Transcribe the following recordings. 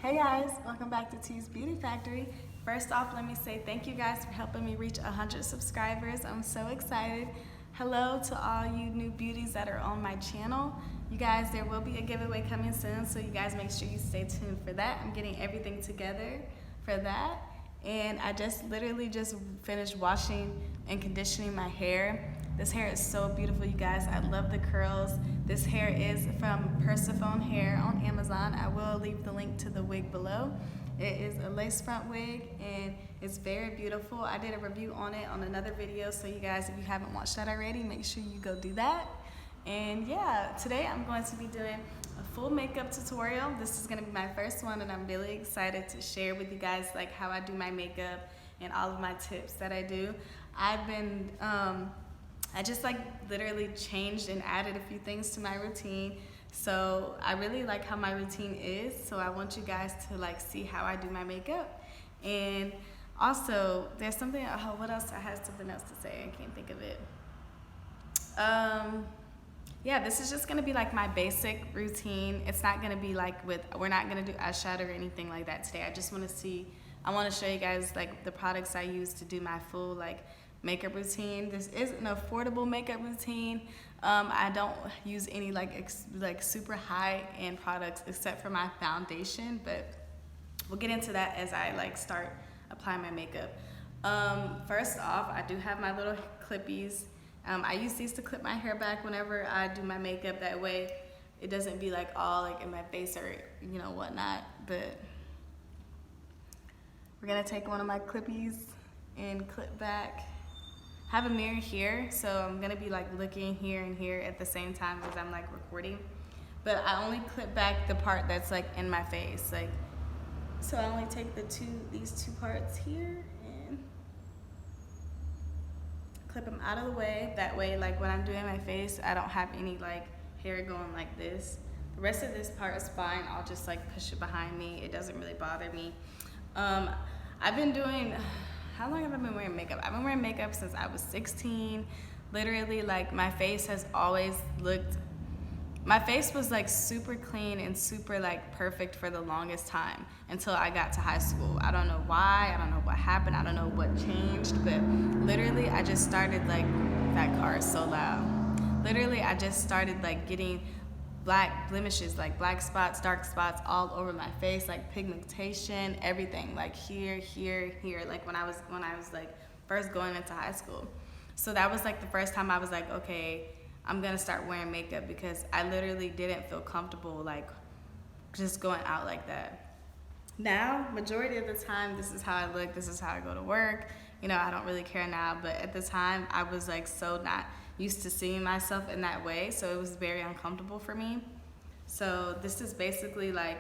Hey guys, welcome back to T's Beauty Factory. First off, let me say thank you guys for helping me reach 100 subscribers. I'm so excited. Hello to all you new beauties that are on my channel. You guys, there will be a giveaway coming soon, so you guys make sure you stay tuned for that. I'm getting everything together for that. And I literally just finished washing and conditioning my hair. This hair is so beautiful, you guys. I love the curls. This hair is from Persephone Hair on Amazon. I will leave the link to the wig below. It is a lace front wig and it's very beautiful. I did a review on it on another video, so you guys, if you haven't watched that already, make sure you go do that. And yeah, today I'm going to be doing a full makeup tutorial. This is gonna be my first one and I'm really excited to share with you guys like how I do my makeup and all of my tips that I do. I just like literally changed and added a few things to my routine. So I really like how my routine is. So I want you guys to like see how I do my makeup. And also there's something, what else? I had something else to say. I can't think of it. Yeah, this is just gonna be like my basic routine. It's not gonna be like we're not gonna do eyeshadow or anything like that today. I wanna show you guys like the products I use to do my full like makeup routine. This is an affordable makeup routine. I don't use any like super high-end products except for my foundation, but we'll get into that as I like start applying my makeup. First off, I do have my little clippies. I use these to clip my hair back whenever I do my makeup. That way it doesn't be like all like in my face or you know whatnot. But we're gonna take one of my clippies and clip back. I have a mirror here, so I'm gonna be like looking here and here at the same time as I'm like recording. But I only clip back the part that's like in my face, like. So I only take these two parts here and clip them out of the way. That way, like when I'm doing my face, I don't have any like hair going like this. The rest of this part is fine. I'll just like push it behind me. It doesn't really bother me. I've been doing. How long have I been wearing makeup? I've been wearing makeup since I was 16. Literally, like my face has always looked, my face was like super clean and super like perfect for the longest time until I got to high school. I don't know why, I don't know what happened, I don't know what changed, but literally I just started like, that car is so loud. Literally I just started like getting black blemishes, like black spots, dark spots all over my face, like pigmentation, everything, like here, like when I was like first going into high school. So that was like the first time I was like, okay, I'm gonna start wearing makeup because I literally didn't feel comfortable like just going out like that. Now, majority of the time, this is how I look, this is how I go to work. You know, I don't really care now, but at the time I was like so not used to seeing myself in that way, so it was very uncomfortable for me. So this is basically like,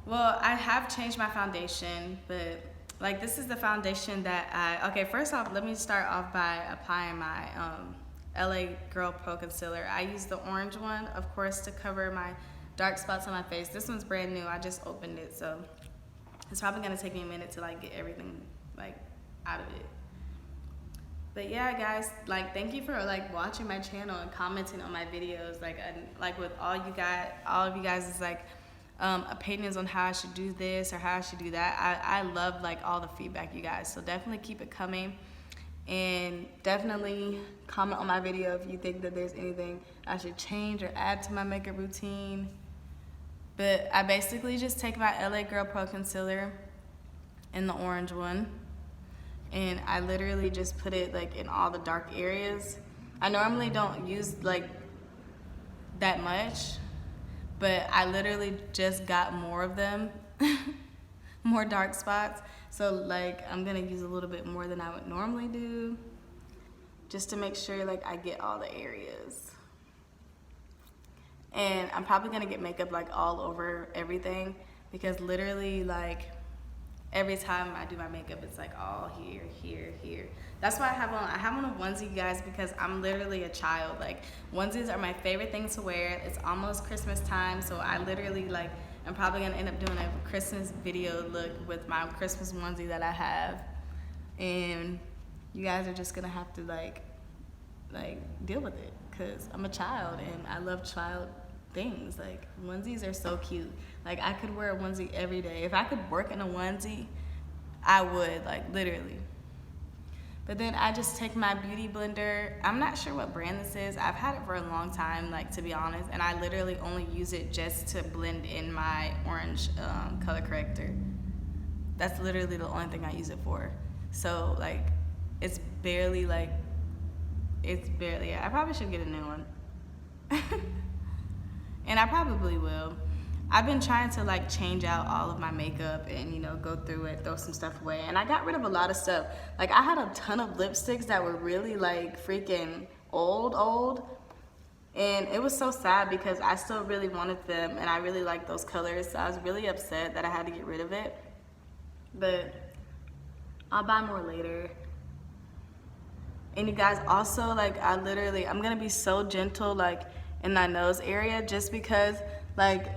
well, I have changed my foundation, but like this is the foundation that okay, first off, let me start off by applying my LA Girl Pro Concealer. I use the orange one, of course, to cover my dark spots on my face. This one's brand new, I just opened it, so it's probably gonna take me a minute to like get everything like out of it. But yeah, guys, like thank you for like watching my channel and commenting on my videos. Like with all of you guys is like opinions on how I should do this or how I should do that. I love like all the feedback, you guys. So definitely keep it coming, and definitely comment on my video if you think that there's anything I should change or add to my makeup routine. But I basically just take my LA Girl Pro Concealer in the orange one, and I literally just put it like in all the dark areas. I normally don't use like that much, but I literally just got more of them, more dark spots. So like I'm gonna use a little bit more than I would normally do, just to make sure like I get all the areas. And I'm probably gonna get makeup like all over everything because literally like every time I do my makeup, it's like all here. That's why I have on a onesie, guys, because I'm literally a child. Like onesies are my favorite thing to wear. It's almost Christmas time, so I literally like, I'm probably gonna end up doing a Christmas video look with my Christmas onesie that I have. And you guys are just gonna have to like deal with it because I'm a child and I love things. Like onesies are so cute. Like I could wear a onesie every day. If I could work in a onesie, I would, like literally. But then I just take my beauty blender. I'm not sure what brand this is. I've had it for a long time, like to be honest, and I literally only use it just to blend in my orange color corrector. That's literally the only thing I use it for. So like, it's barely, yeah, I probably should get a new one. And I probably will. I've been trying to like change out all of my makeup and, you know, go through it, throw some stuff away. And I got rid of a lot of stuff. Like I had a ton of lipsticks that were really like freaking old. And it was so sad because I still really wanted them and I really liked those colors. So I was really upset that I had to get rid of it. But I'll buy more later. And you guys, also like I'm gonna be so gentle like in my nose area, just because like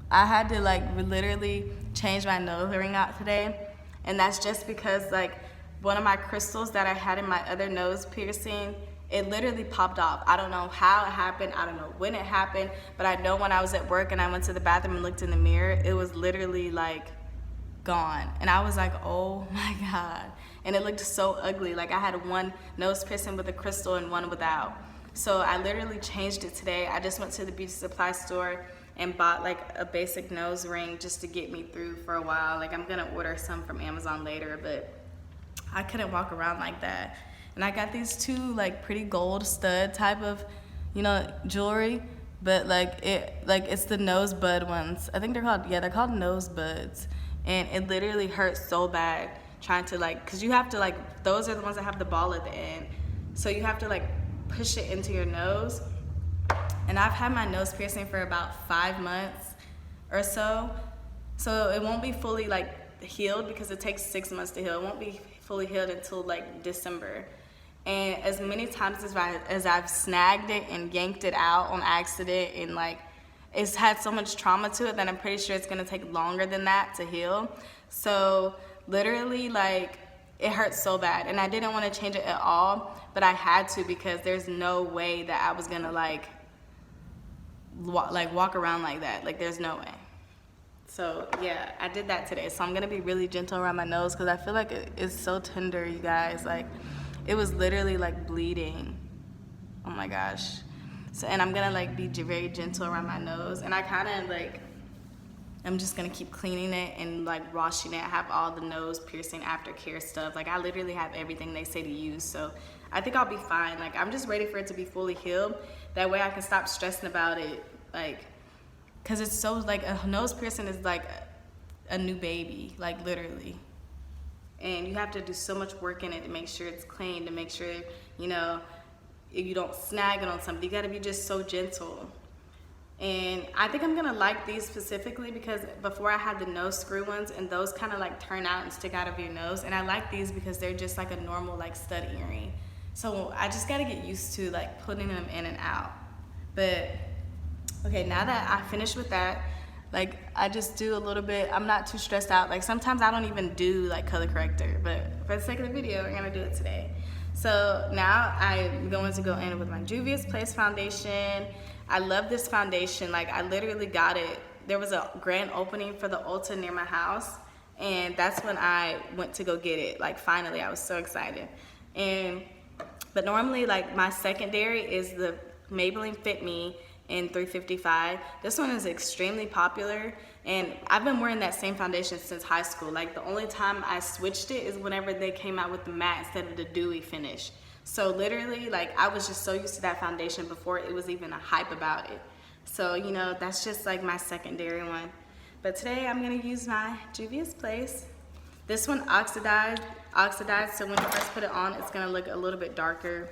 I had to like literally change my nose ring out today. And that's just because like one of my crystals that I had in my other nose piercing, it literally popped off. I don't know how it happened, I don't know when it happened, but I know when I was at work and I went to the bathroom and looked in the mirror, it was literally like gone. And I was like, oh my God. And it looked so ugly. Like I had one nose piercing with a crystal and one without. So I literally changed it today. I just went to the beauty supply store and bought like a basic nose ring just to get me through for a while. Like I'm gonna order some from Amazon later, but I couldn't walk around like that. And I got these two like pretty gold stud type of, you know, jewelry, but it's the nose bud ones. I think they're called nose buds. And it literally hurts so bad trying to like, cause you have to like, those are the ones that have the ball at the end. So you have to like push it into your nose. And I've had my nose piercing for about 5 months or so. So it won't be fully like healed because it takes 6 months to heal. It won't be fully healed until like December. And as many times as I've snagged it and yanked it out on accident and like, it's had so much trauma to it that I'm pretty sure it's gonna take longer than that to heal. So literally like, it hurts so bad. And I didn't wanna change it at all, but I had to because there's no way that I was gonna like walk around like that. Like there's no way. So yeah, I did that today. So I'm gonna be really gentle around my nose because I feel like it's so tender, you guys. Like it was literally like bleeding. Oh my gosh. So, and I'm gonna like be very gentle around my nose. And I kinda like, I'm just gonna keep cleaning it and like washing it. I have all the nose piercing aftercare stuff. Like I literally have everything they say to use. So I think I'll be fine. Like I'm just ready for it to be fully healed. That way I can stop stressing about it. Like, cause it's so like a nose piercing is like a new baby, like literally. And you have to do so much work in it to make sure it's clean, to make sure, you know, if you don't snag it on something. You gotta be just so gentle. And I think I'm gonna like these specifically because before I had the nose screw ones and those kind of like turn out and stick out of your nose. And I like these because they're just like a normal like stud earring. So I just gotta get used to like putting them in and out. But okay, now that I finished with that, like I just do a little bit, I'm not too stressed out. Like sometimes I don't even do like color corrector, but for the sake of the video, we're gonna do it today. So now I'm going to go in with my Juvia's Place foundation. I love this foundation. Like I literally got it. There was a grand opening for the Ulta near my house. And that's when I went to go get it. Like finally, I was so excited. But normally like my secondary is the Maybelline Fit Me in 355. This one is extremely popular. And I've been wearing that same foundation since high school. Like the only time I switched it is whenever they came out with the matte instead of the dewy finish. So literally, like I was just so used to that foundation before it was even a hype about it. So, you know, that's just like my secondary one. But today I'm gonna use my Juvia's Place. This one oxidized, so when you first put it on, it's gonna look a little bit darker.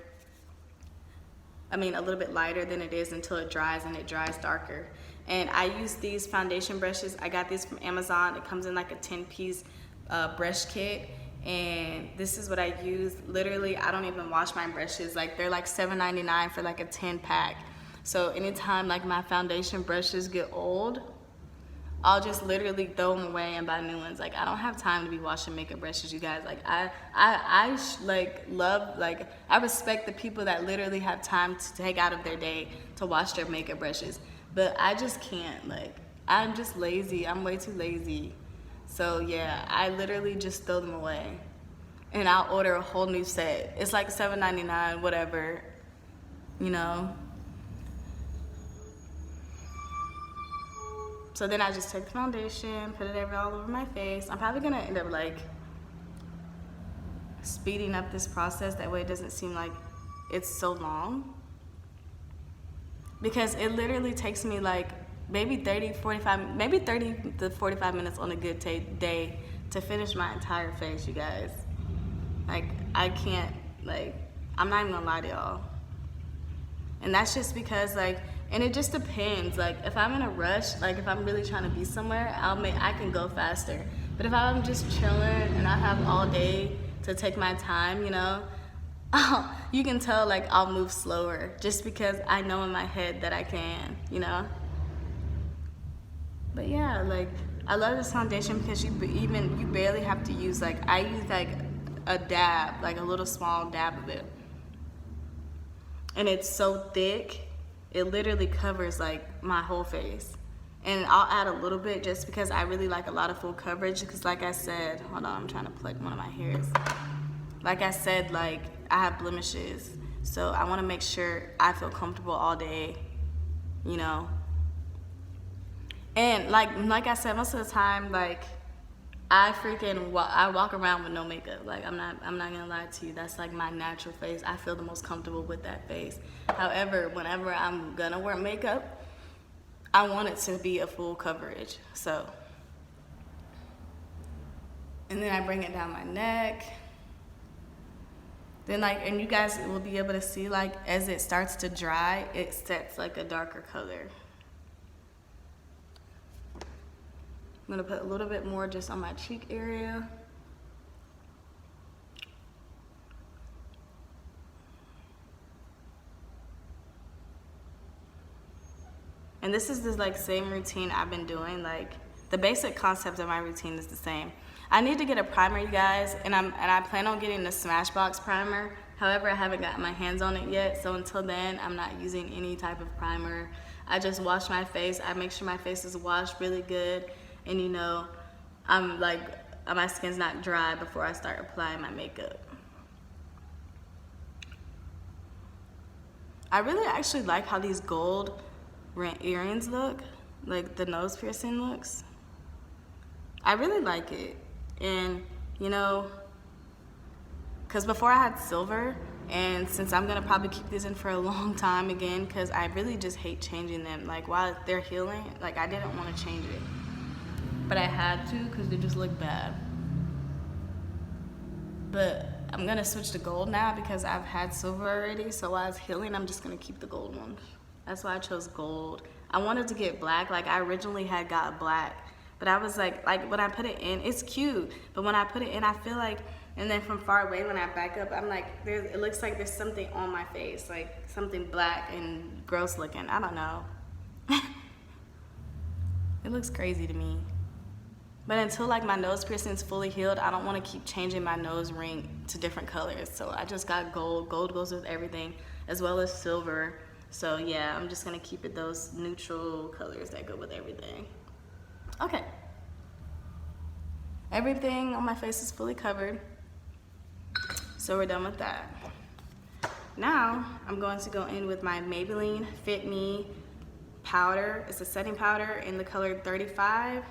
A little bit lighter than it is until it dries, and it dries darker. And I use these foundation brushes. I got these from Amazon. It comes in like a 10-piece brush kit. And this is what I use. Literally, I don't even wash my brushes. Like they're like $7.99 for like a 10-pack. So anytime like my foundation brushes get old, I'll just literally throw them away and buy new ones. Like I don't have time to be washing makeup brushes, you guys. Like I respect the people that literally have time to take out of their day to wash their makeup brushes. but I just can't. Like, I'm just lazy. I'm way too lazy. So yeah, I literally just throw them away. And I'll order a whole new set. It's like $7.99, whatever, you know. So then I just take the foundation, put it all over my face. I'm probably gonna end up like speeding up this process. That way it doesn't seem like it's so long. Because it literally takes me like maybe 30 to 45 minutes on a good day to finish my entire face, you guys. Like, I can't, like, I'm not even gonna lie to y'all. And that's just because, like, and it just depends. Like, if I'm in a rush, like if I'm really trying to be somewhere, I can go faster. But if I'm just chilling and I have all day to take my time, you know, you can tell like I'll move slower just because I know in my head that I can, you know. But yeah, like I love this foundation because you barely have to use, like, I use like a dab, like a little small dab of it, and it's so thick it literally covers like my whole face. And I'll add a little bit just because I really like a lot of full coverage, because like I said, hold on, I'm trying to pluck one of my hairs. Like I said, like I have blemishes, so I want to make sure I feel comfortable all day, you know. And like I said, most of the time, like I walk around with no makeup. Like I'm not gonna lie to you, that's like my natural face. I feel the most comfortable with that face. However, whenever I'm gonna wear makeup, I want it to be a full coverage. So, and then I bring it down my neck. Then like, and you guys will be able to see, like as it starts to dry, it sets like a darker color. I'm gonna put a little bit more just on my cheek area. And this is the like same routine I've been doing. Like the basic concept of my routine is the same. I need to get a primer, you guys, and I plan on getting the Smashbox primer. However, I haven't gotten my hands on it yet, so until then, I'm not using any type of primer. I just wash my face. I make sure my face is washed really good, and you know, I'm like, my skin's not dry before I start applying my makeup. I really actually like how these gold earrings look, like the nose piercing looks. I really like it. And you know, because before I had silver, and since I'm gonna probably keep these in for a long time again, because I really just hate changing them. Like while they're healing, like I didn't want to change it, but I had to because they just look bad. But I'm gonna switch to gold now because I've had silver already, so while it's healing, I'm just gonna keep the gold ones. That's why I chose gold. I wanted to get black. Like I originally had got black, but I was like when I put it in, it's cute, but when I put it in, I feel like, and then from far away when I back up, I'm like, it looks like there's something on my face, like something black and gross looking. I don't know. It looks crazy to me. But until like my nose piercing is fully healed, I don't want to keep changing my nose ring to different colors. So I just got gold. Gold goes with everything, as well as silver. So yeah, I'm just gonna keep it those neutral colors that go with everything. Okay. Everything on my face is fully covered. So we're done with that. Now, I'm going to go in with my Maybelline Fit Me powder. It's a setting powder in the color 35.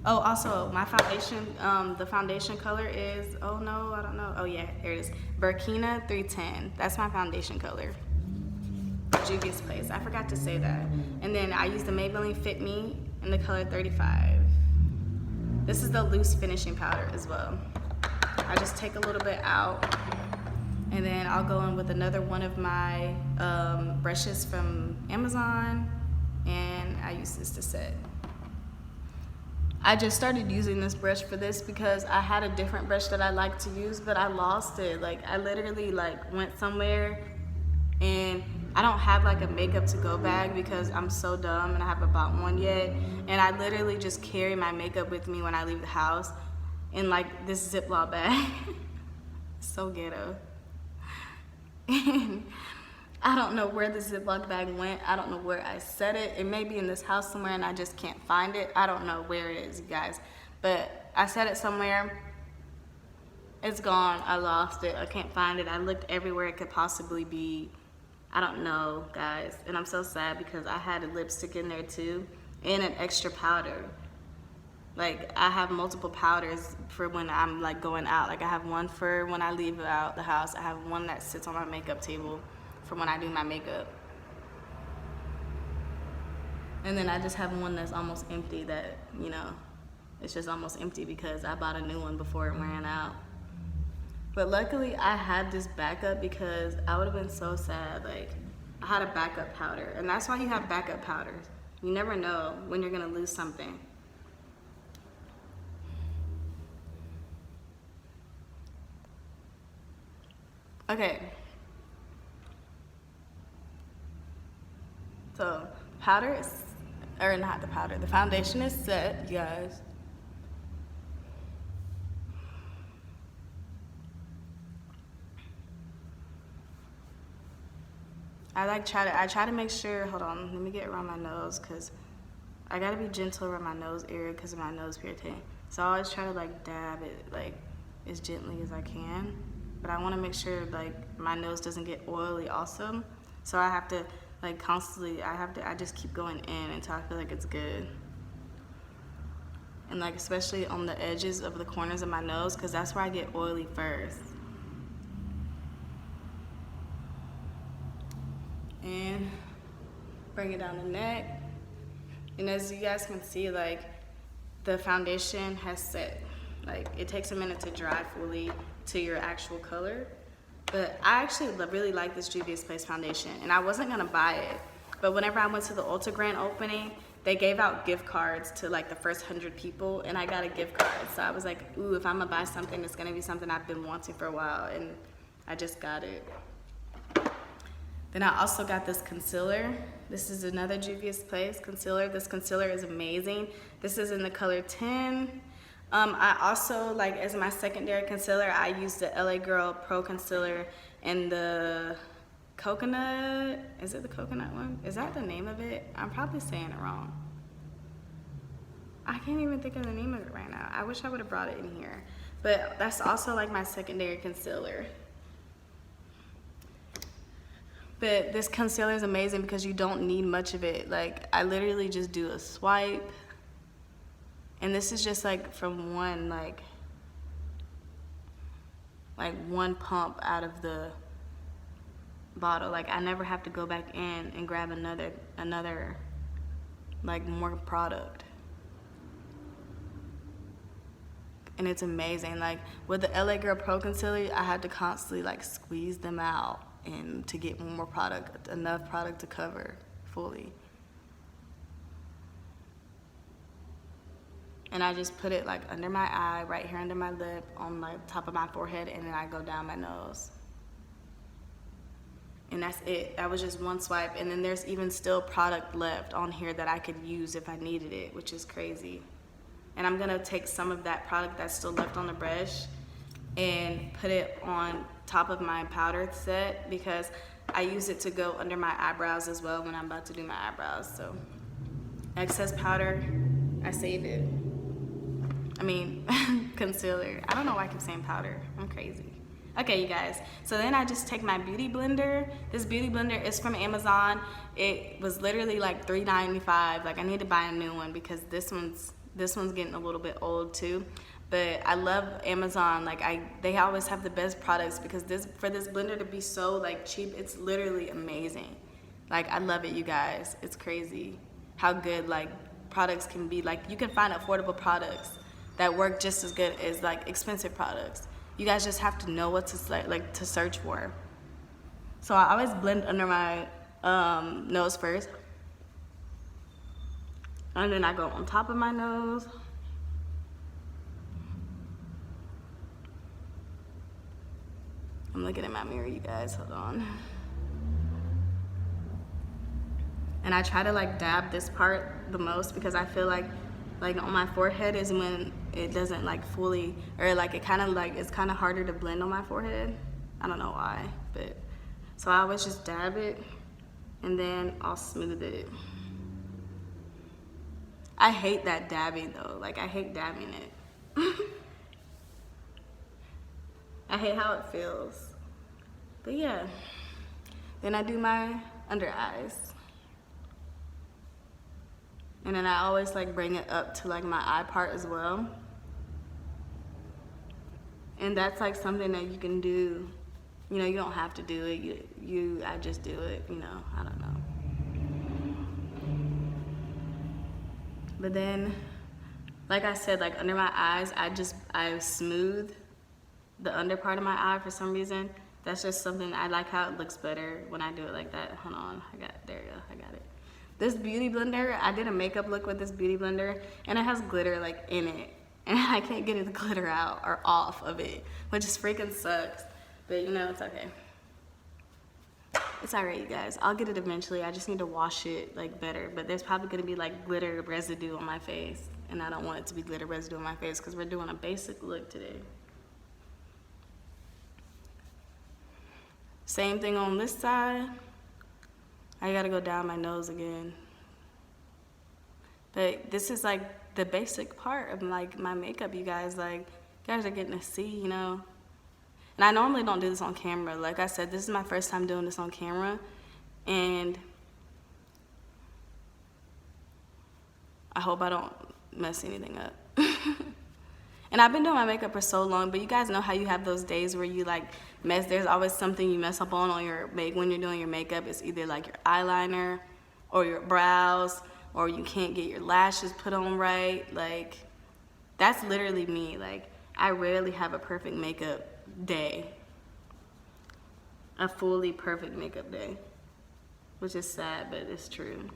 Oh, also, my foundation, the foundation color is, oh no, I don't know. Oh yeah, here it is. Burkina 310. That's my foundation color. Juvia's Place. I forgot to say that. And then I use the Maybelline Fit Me in the color 35. This is the loose finishing powder as well. I just take a little bit out, and then I'll go in with another one of my brushes from Amazon, and I use this to set. I just started using this brush for this because I had a different brush that I like to use, but I lost it. Like I literally like went somewhere, and I don't have like a makeup to go bag because I'm so dumb and I haven't bought one yet. And I literally just carry my makeup with me when I leave the house in like this Ziploc bag. So ghetto. And I don't know where the Ziploc bag went. I don't know where I set it. It may be in this house somewhere and I just can't find it. I don't know where it is, you guys. But I set it somewhere. It's gone. I lost it. I can't find it. I looked everywhere it could possibly be. I don't know, guys. And I'm so sad because I had a lipstick in there too and an extra powder. Like, I have multiple powders for when I'm like going out. Like, I have one for when I leave out the house. I have one that sits on my makeup table for when I do my makeup. And then I just have one that's almost empty that, you know, it's just almost empty because I bought a new one before it ran out. But luckily I had this backup because I would have been so sad. Like, I had a backup powder. And that's why you have backup powders. You never know when you're gonna lose something. Okay. So, powder is, or not the powder, the foundation is set, you guys. I try to make sure, hold on, let me get around my nose because I gotta be gentle around my nose area because of my nose irritant. So I always try to like dab it like as gently as I can, but I want to make sure like my nose doesn't get oily also. So I have to like constantly, I just keep going in until I feel like it's good. And like especially on the edges of the corners of my nose because that's where I get oily first. And bring it down the neck. And as you guys can see, like the foundation has set. Like it takes a minute to dry fully to your actual color. But I actually really like this Juvia's Place foundation and I wasn't gonna buy it. But whenever I went to the Ulta grand opening, they gave out gift cards to like the first 100 people and I got a gift card. So I was like, ooh, if I'm gonna buy something, it's gonna be something I've been wanting for a while and I just got it. Then I also got this concealer. This is another Juvia's Place concealer. This concealer is amazing. This is in the color 10. I also, like as my secondary concealer, I use the LA Girl Pro Concealer in the coconut. Is it the coconut one? Is that the name of it? I'm probably saying it wrong. I can't even think of the name of it right now. I wish I would have brought it in here. But that's also like my secondary concealer. But this concealer is amazing because you don't need much of it. Like I literally just do a swipe. And this is just like from one like one pump out of the bottle. Like I never have to go back in and grab another like more product. And it's amazing. Like with the LA Girl Pro Concealer, I had to constantly like squeeze them out and to get more product, enough product to cover fully. And I just put it like under my eye, right here under my lip, on my top of my forehead, and then I go down my nose. And that's it. That was just one swipe. And then there's even still product left on here that I could use if I needed it, which is crazy. And I'm gonna take some of that product that's still left on the brush and put it on top of my powder set because I use it to go under my eyebrows as well when I'm about to do my eyebrows. So excess powder, I save it. I mean, concealer. I don't know why I keep saying powder. I'm crazy. Okay, you guys. So then I just take my beauty blender. This beauty blender is from Amazon. It was literally like $3.95. Like I need to buy a new one because this one's getting a little bit old too. But I love Amazon. Like they always have the best products because for this blender to be so like cheap, it's literally amazing. Like I love it, you guys. It's crazy how good like products can be. Like you can find affordable products that work just as good as like expensive products. You guys just have to know what to like to search for. So I always blend under my nose first, and then I go on top of my nose. I'm looking at my mirror, you guys, hold on. And I try to like dab this part the most because I feel like on my forehead is when it doesn't like fully, or like it kind of like, it's kind of harder to blend on my forehead. I don't know why, but So I always just dab it and then I'll smooth it. I hate that dabbing though. Like, I hate dabbing it. I hate how it feels. But yeah. Then I do my under eyes. And then I always like bring it up to like my eye part as well. And that's like something that you can do. You know, you don't have to do it. I just do it, you know, I don't know. But then, like I said, like under my eyes, I smooth the under part of my eye for some reason. That's just something, I like how it looks better when I do it like that. Hold on, there you go, I got it. This beauty blender, I did a makeup look with this beauty blender, and it has glitter like in it. And I can't get the glitter out or off of it, which is freaking sucks. But you know, it's okay. It's alright, you guys. I'll get it eventually. I just need to wash it like better. But there's probably gonna be like glitter residue on my face, and I don't want it to be glitter residue on my face because we're doing a basic look today. Same thing on this side. I gotta go down my nose again. But this is like the basic part of like my makeup, you guys. Like, you guys are getting to see, you know. And I normally don't do this on camera. Like I said, this is my first time doing this on camera. And I hope I don't mess anything up. And I've been doing my makeup for so long, but you guys know how you have those days where you like there's always something you mess up on your when you're doing your makeup. It's either like your eyeliner or your brows, or you can't get your lashes put on right. Like, that's literally me. Like, I rarely have a perfect makeup day. A fully perfect makeup day. Which is sad, but it's true.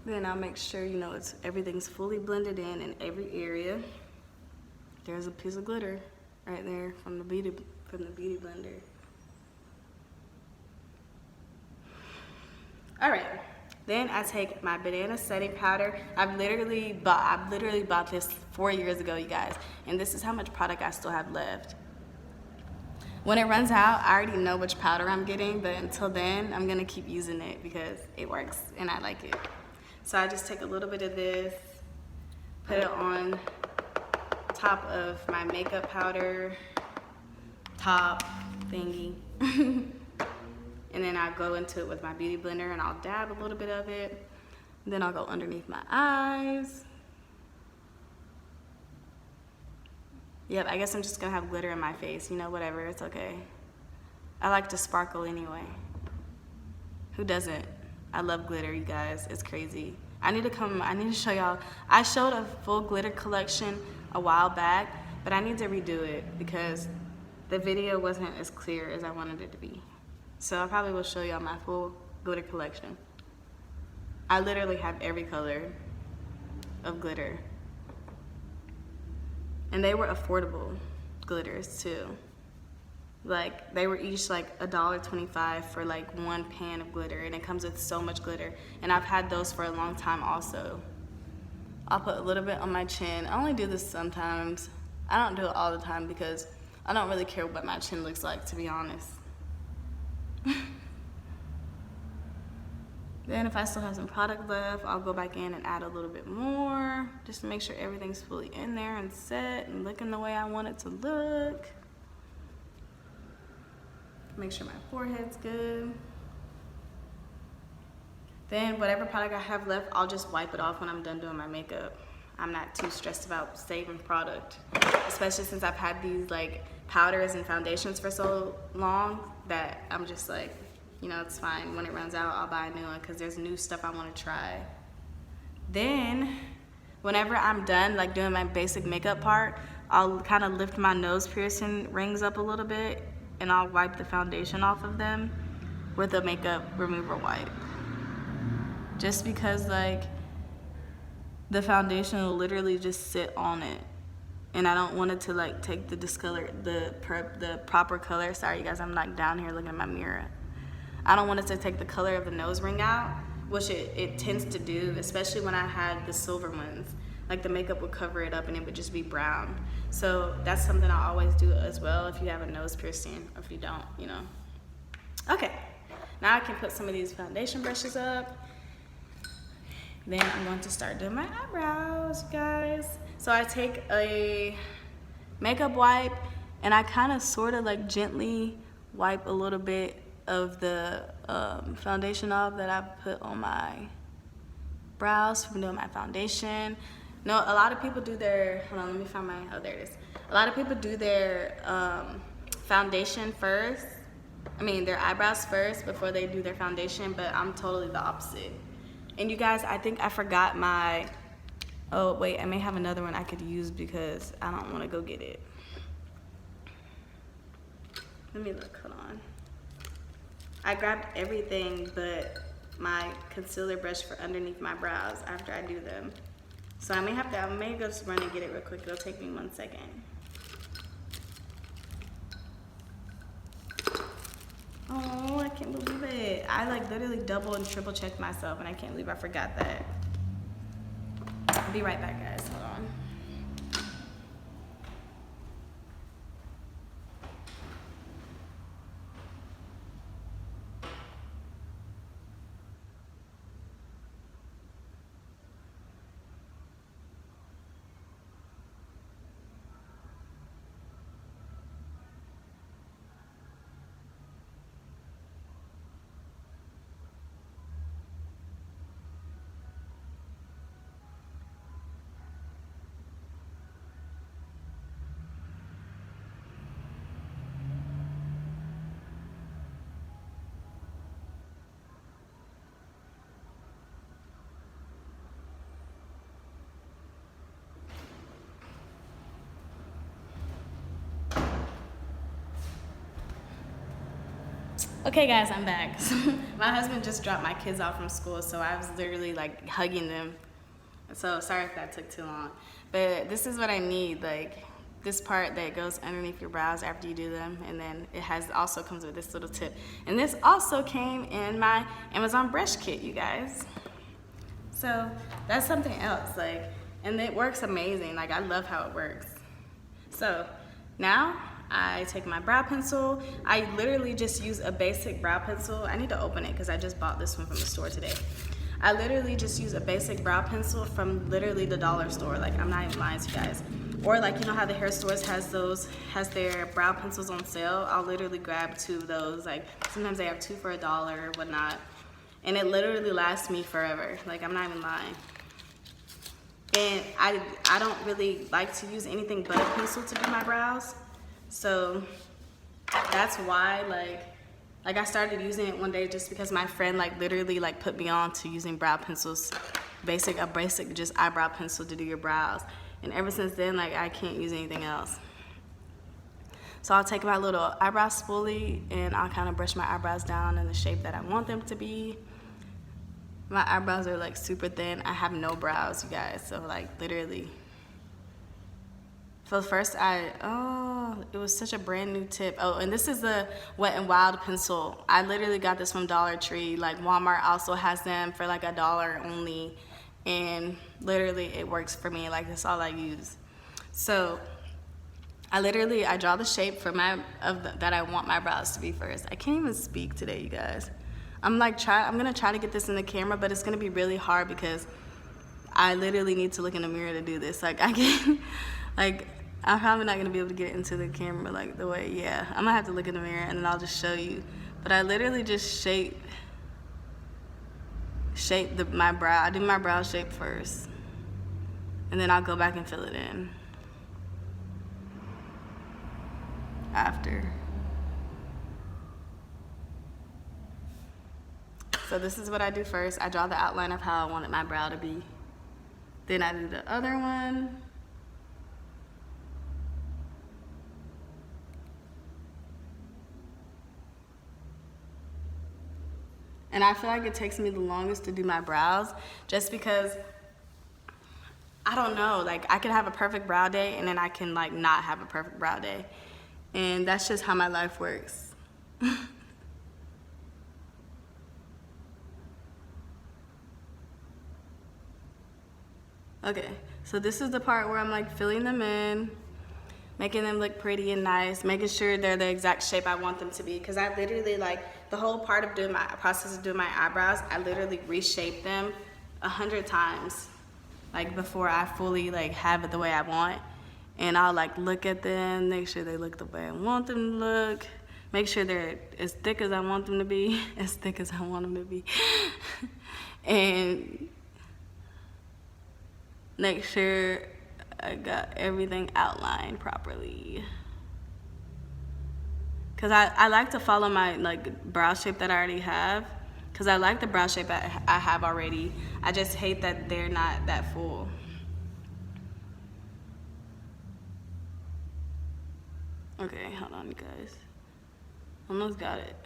Then I'll make sure, you know, everything's fully blended in every area. There's a piece of glitter right there from the beauty blender. All right, then I take my banana setting powder. I've literally bought this 4 years ago, you guys, and this is how much product I still have left. When it runs out, I already know which powder I'm getting, but until then, I'm gonna keep using it because it works and I like it. So I just take a little bit of this, put it on top of my makeup powder top thingy. And then I go into it with my beauty blender and I'll dab a little bit of it. Then I'll go underneath my eyes. Yep, I guess I'm just gonna have glitter in my face. You know, whatever, it's okay. I like to sparkle anyway. Who doesn't? I love glitter, you guys. It's crazy. I need to show y'all. I showed a full glitter collection a while back, but I need to redo it because the video wasn't as clear as I wanted it to be. So I probably will show y'all my full glitter collection. I literally have every color of glitter. And they were affordable glitters too. Like, they were each like $1.25 for like one pan of glitter, and it comes with so much glitter. And I've had those for a long time also. I'll put a little bit on my chin. I only do this sometimes. I don't do it all the time because I don't really care what my chin looks like, to be honest. Then if I still have some product left, I'll go back in and add a little bit more just to make sure everything's fully in there and set and looking the way I want it to look. Make sure my forehead's good. Then whatever product I have left, I'll just wipe it off when I'm done doing my makeup. I'm not too stressed about saving product, especially since I've had these like powders and foundations for so long that I'm just like, you know, it's fine. When it runs out, I'll buy a new one because there's new stuff I want to try. Then whenever I'm done like doing my basic makeup part, I'll kind of lift my nose piercing rings up a little bit and I'll wipe the foundation off of them with a makeup remover wipe. Just because like the foundation will literally just sit on it, and I don't want it to like take the discolor, the proper color. Sorry you guys, I'm like down here looking at my mirror. I don't want it to take the color of the nose ring out, which it tends to do, especially when I had the silver ones. Like the makeup would cover it up and it would just be brown. So that's something I always do as well if you have a nose piercing, or if you don't, you know. Okay, now I can put some of these foundation brushes up. Then I'm going to start doing my eyebrows, guys. So I take a makeup wipe and I kind of sort of like gently wipe a little bit of the foundation off that I put on my brows from doing my foundation. No, a lot of people do their, hold on, let me find my, oh, there it is. A lot of people do their foundation first. Their eyebrows first before they do their foundation, but I'm totally the opposite. And you guys, I think I forgot my, oh wait, I may have another one I could use because I don't want to go get it. Let me look, hold on. I grabbed everything but my concealer brush for underneath my brows after I do them. So I may go just run and get it real quick. It'll take me 1 second. Oh, I can't believe it. I like literally double and triple checked myself and I can't believe I forgot that. I'll be right back, guys, hold on. Okay guys, I'm back. My husband just dropped my kids off from school, so I was literally like hugging them. So sorry if that took too long. But this is what I need, like this part that goes underneath your brows after you do them, and then it also comes with this little tip. And this also came in my Amazon brush kit, you guys. So that's something else, like, and it works amazing. Like I love how it works. So now I take my brow pencil. I literally just use a basic brow pencil. I need to open it because I just bought this one from the store today. I literally just use a basic brow pencil from literally the dollar store. Like I'm not even lying to you guys. Or like, you know how the hair stores has their brow pencils on sale? I'll literally grab 2 of those. Like sometimes they have 2 for $1 or whatnot. And it literally lasts me forever. Like I'm not even lying. And I don't really like to use anything but a pencil to do my brows. So that's why like I started using it one day just because my friend like literally like put me on to using brow pencils, a basic just eyebrow pencil to do your brows. And ever since then, like I can't use anything else. So I'll take my little eyebrow spoolie and I'll kind of brush my eyebrows down in the shape that I want them to be. My eyebrows are like super thin. I have no brows, you guys, so like literally. So first it was such a brand new tip. Oh, and this is the Wet n Wild pencil. I literally got this from Dollar Tree. Like Walmart also has them for like $1 only. And literally it works for me. Like that's all I use. So I draw the shape for that I want my brows to be first. I can't even speak today, you guys. I'm gonna try to get this in the camera, but it's gonna be really hard because I literally need to look in the mirror to do this. Like I can't, like I'm probably not gonna be able to get it into the camera like the way, yeah. I'm gonna have to look in the mirror and then I'll just show you. But I literally just shape my brow. I do my brow shape first. And then I'll go back and fill it in after. So this is what I do first. I draw the outline of how I wanted my brow to be. Then I do the other one. And I feel like it takes me the longest to do my brows just because, I don't know, like I could have a perfect brow day and then I can like not have a perfect brow day. And that's just how my life works. Okay, so this is the part where I'm like filling them in, making them look pretty and nice, making sure they're the exact shape I want them to be. Because I literally, like, the whole part of doing my process of doing my eyebrows, I literally reshape them 100 times, like, before I fully like have it the way I want. And I'll like look at them, make sure they look the way I want them to look, make sure they're as thick as I want them to be, as thick as I want them to be, and make sure I got everything outlined properly. Cause I like to follow my like brow shape that I already have, cause I like the brow shape I have already. I just hate that they're not that full. Okay, hold on, you guys. Almost got it.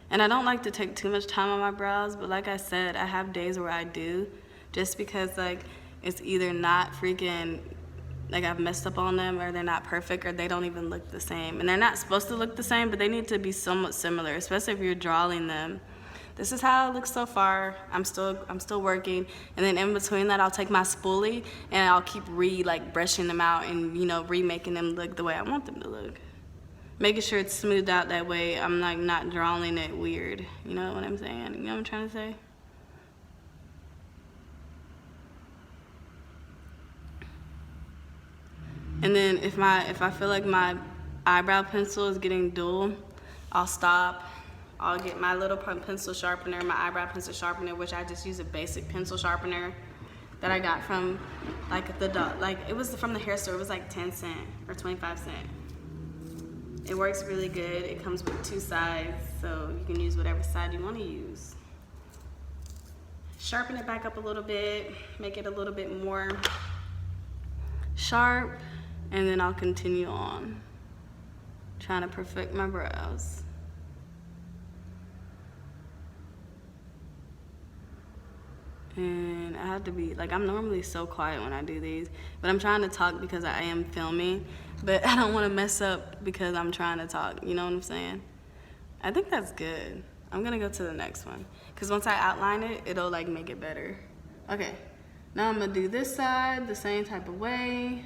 And I don't like to take too much time on my brows, but like I said, I have days where I do, just because like it's either not freaking, like I've messed up on them, or they're not perfect, or they don't even look the same. And they're not supposed to look the same, but they need to be somewhat similar, especially if you're drawing them. This is how it looks so far. I'm still working, and then in between that, I'll take my spoolie and I'll keep brushing them out and, you know, remaking them look the way I want them to look. Making sure it's smoothed out, that way I'm like not drawing it weird. You know what I'm saying? You know what I'm trying to say? And then if I feel like my eyebrow pencil is getting dull, I'll stop. I'll get my little pencil sharpener, my eyebrow pencil sharpener, which I just use a basic pencil sharpener that I got from it was from the hair store. It was like 10 cents or 25 cents. It works really good. It comes with 2 sides, so you can use whatever side you want to use. Sharpen it back up a little bit, make it a little bit more sharp, and then I'll continue on trying to perfect my brows. And I have to be, like, I'm normally so quiet when I do these, but I'm trying to talk because I am filming, but I don't want to mess up because I'm trying to talk, you know what I'm saying? I think that's good. I'm gonna go to the next one, because once I outline it, it'll like make it better. Okay, now I'm gonna do this side the same type of way.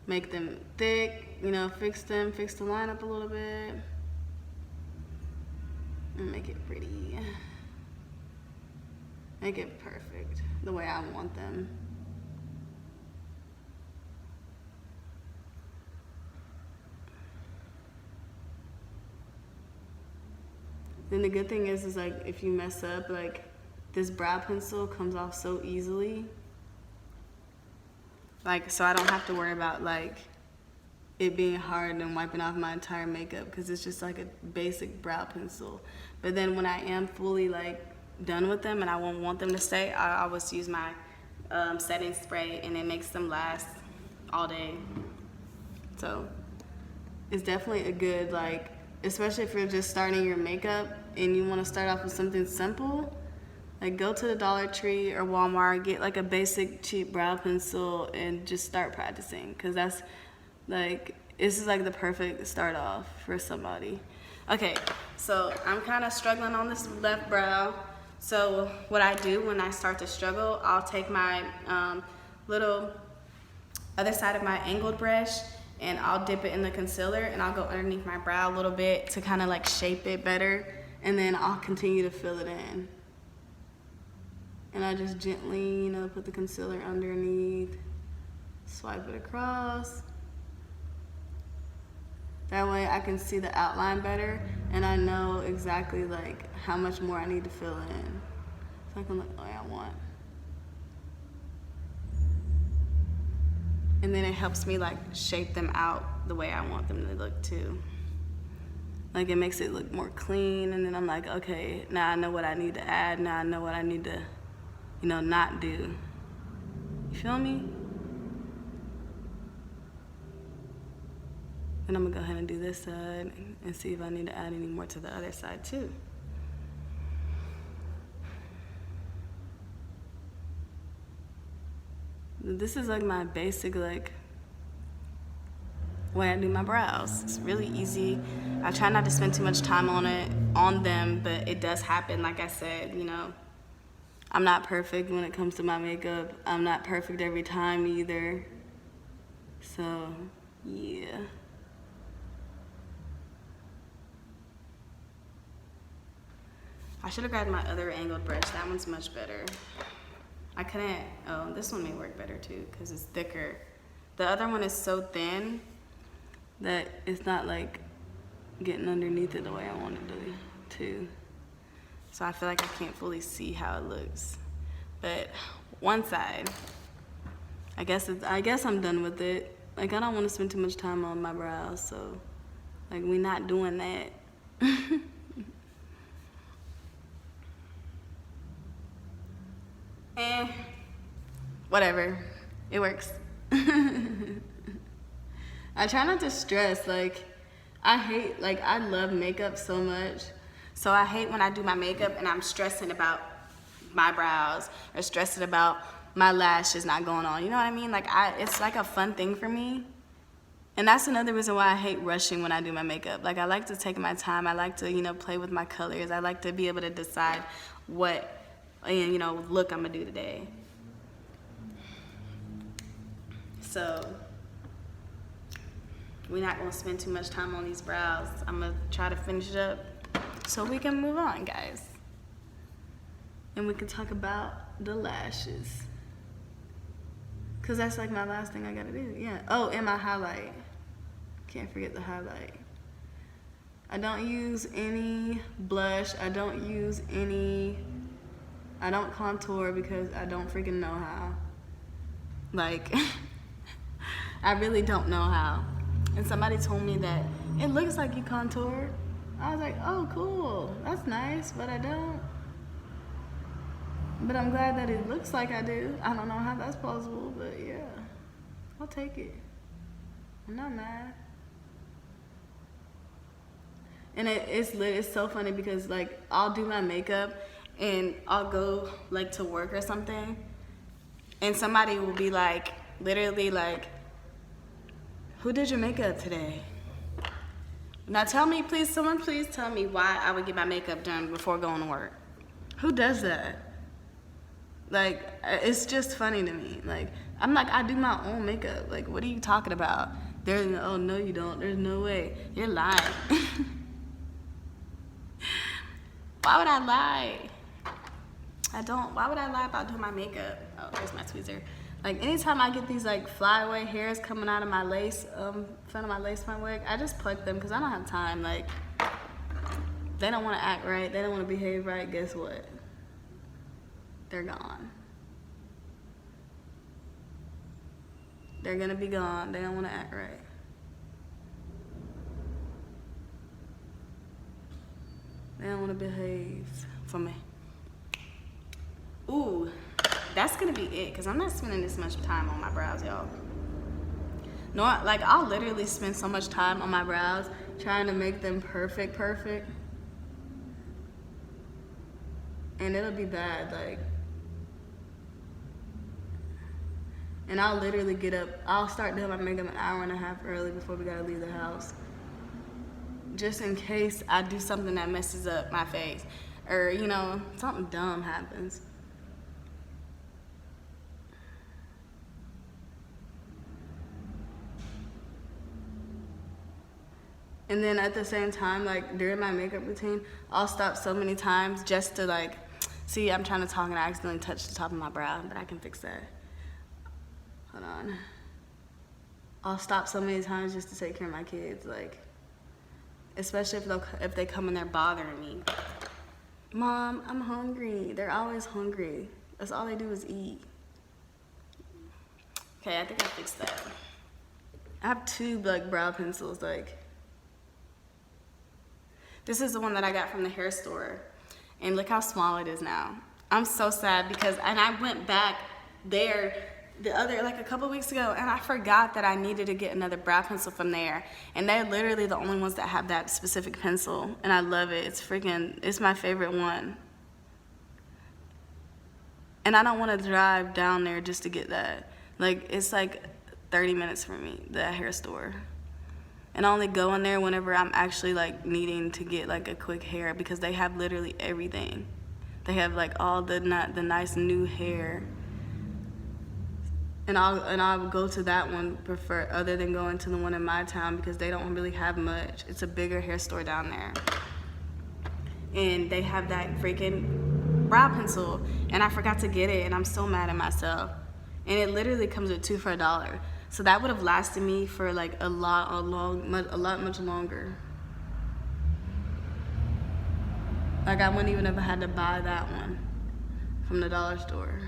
Make them thick, you know, fix the line up a little bit, and make it pretty. Make it perfect, the way I want them. Then the good thing is like if you mess up, like this brow pencil comes off so easily. Like, so I don't have to worry about like it being hard and wiping off my entire makeup, because it's just like a basic brow pencil. But then when I am fully like done with them and I won't want them to stay, I always use my setting spray, and it makes them last all day. So it's definitely a good, like, especially if you're just starting your makeup and you want to start off with something simple, like go to the Dollar Tree or Walmart, get like a basic cheap brow pencil and just start practicing, because that's like, this is like the perfect start off for somebody. Okay, so I'm kind of struggling on this left brow. So what I do when I start to struggle, I'll take my little other side of my angled brush and I'll dip it in the concealer and I'll go underneath my brow a little bit to kind of like shape it better, and then I'll continue to fill it in. And I just gently, you know, put the concealer underneath, swipe it across. That way I can see the outline better, and I know exactly like how much more I need to fill in, so I can look the way I want. And then it helps me like shape them out the way I want them to look too. Like it makes it look more clean, and then I'm like, okay, now I know what I need to add, now I know what I need to, you know, not do. You feel me? And I'm gonna go ahead and do this side and see if I need to add any more to the other side too. This is like my basic like way I do my brows. It's really easy. I try not to spend too much time on them, but it does happen. Like I said, you know, I'm not perfect when it comes to my makeup. I'm not perfect every time either. So, yeah. I should have grabbed my other angled brush. That one's much better. I couldn't, oh, this one may work better too because it's thicker. The other one is so thin that it's not like getting underneath it the way I wanted to. So I feel like I can't fully see how it looks. But one side, I guess I'm done with it. Like, I don't want to spend too much time on my brows, so like we not doing that. Whatever, it works. I try not to stress. Like, I love makeup so much, so I hate when I do my makeup and I'm stressing about my brows or stressing about my lashes not going on. You know what I mean? Like, it's like a fun thing for me. And that's another reason why I hate rushing when I do my makeup. Like, I like to take my time. I like to, you know, play with my colors. I like to be able to decide what, you know, look I'm gonna do today. So, we're not gonna spend too much time on these brows. I'm gonna try to finish it up so we can move on, guys. And we can talk about the lashes. Cause that's like my last thing I gotta do, yeah. Oh, and my highlight. Can't forget the highlight. I don't use any blush. I don't contour because I don't freaking know how. Like, I really don't know how. And somebody told me that it looks like you contour. I was like, oh, cool, that's nice, but I don't. But I'm glad that it looks like I do. I don't know how that's possible, but yeah, I'll take it. I'm not mad. And it's so funny because like I'll do my makeup and I'll go like to work or something, and somebody will be like, literally like, who did your makeup today? Now someone please tell me why I would get my makeup done before going to work. Who does that? Like, it's just funny to me. Like, I'm like, I do my own makeup. Like, what are you talking about? Oh, no, you don't. There's no way. You're lying. Why would I lie? I don't. Why would I lie about doing my makeup? Oh, there's my tweezer. Like, anytime I get these, like, flyaway hairs coming out of my lace, front of my lace front wig, I just pluck them because I don't have time. Like, they don't want to act right. They don't want to behave right. Guess what? They're gone. They're gonna be gone. They don't want to act right. They don't want to behave for me. Ooh, that's gonna be it, because I'm not spending this much time on my brows, y'all. No, like, I'll literally spend so much time on my brows trying to make them perfect. And it'll be bad, like. And I'll literally get up, I'll start doing my makeup an hour and a half early before we gotta leave the house. Just in case I do something that messes up my face. Or, you know, something dumb happens. And then at the same time, like, during my makeup routine, I'll stop so many times just to, like, see, I'm trying to talk and I accidentally touched the top of my brow, but I can fix that. Hold on. I'll stop so many times just to take care of my kids, like, especially if they come and they're bothering me. Mom, I'm hungry. They're always hungry. That's all they do is eat. Okay, I think I fixed that. I have two, like, brow pencils, like. This is the one that I got from the hair store. And look how small it is now. I'm so sad because, and I went back there like a couple weeks ago, and I forgot that I needed to get another brow pencil from there. And they're literally the only ones that have that specific pencil, and I love it. It's my favorite one. And I don't want to drive down there just to get that. Like, it's like 30 minutes from me, the hair store. And I only go in there whenever I'm actually, like, needing to get, like, a quick hair, because they have literally everything. They have like all the nice new hair. And I'll go to that one prefer other than going to the one in my town because they don't really have much. It's a bigger hair store down there. And they have that freaking brow pencil, and I forgot to get it, and I'm so mad at myself. And it literally comes with 2 for $1. So that would have lasted me for like a lot much longer. Like I wouldn't even have had to buy that one from the dollar store.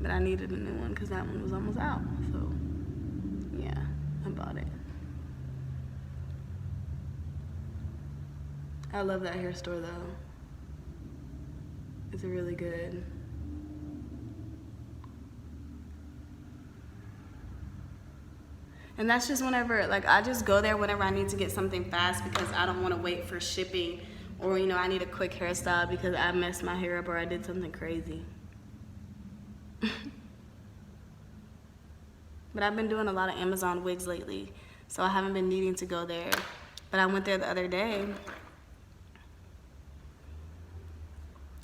But I needed a new one because that one was almost out. So yeah, I bought it. I love that hair store though. It's really good. And that's just whenever, like I just go there whenever I need to get something fast because I don't want to wait for shipping, or you know, I need a quick hairstyle because I messed my hair up or I did something crazy. But I've been doing a lot of Amazon wigs lately, so I haven't been needing to go there. But I went there the other day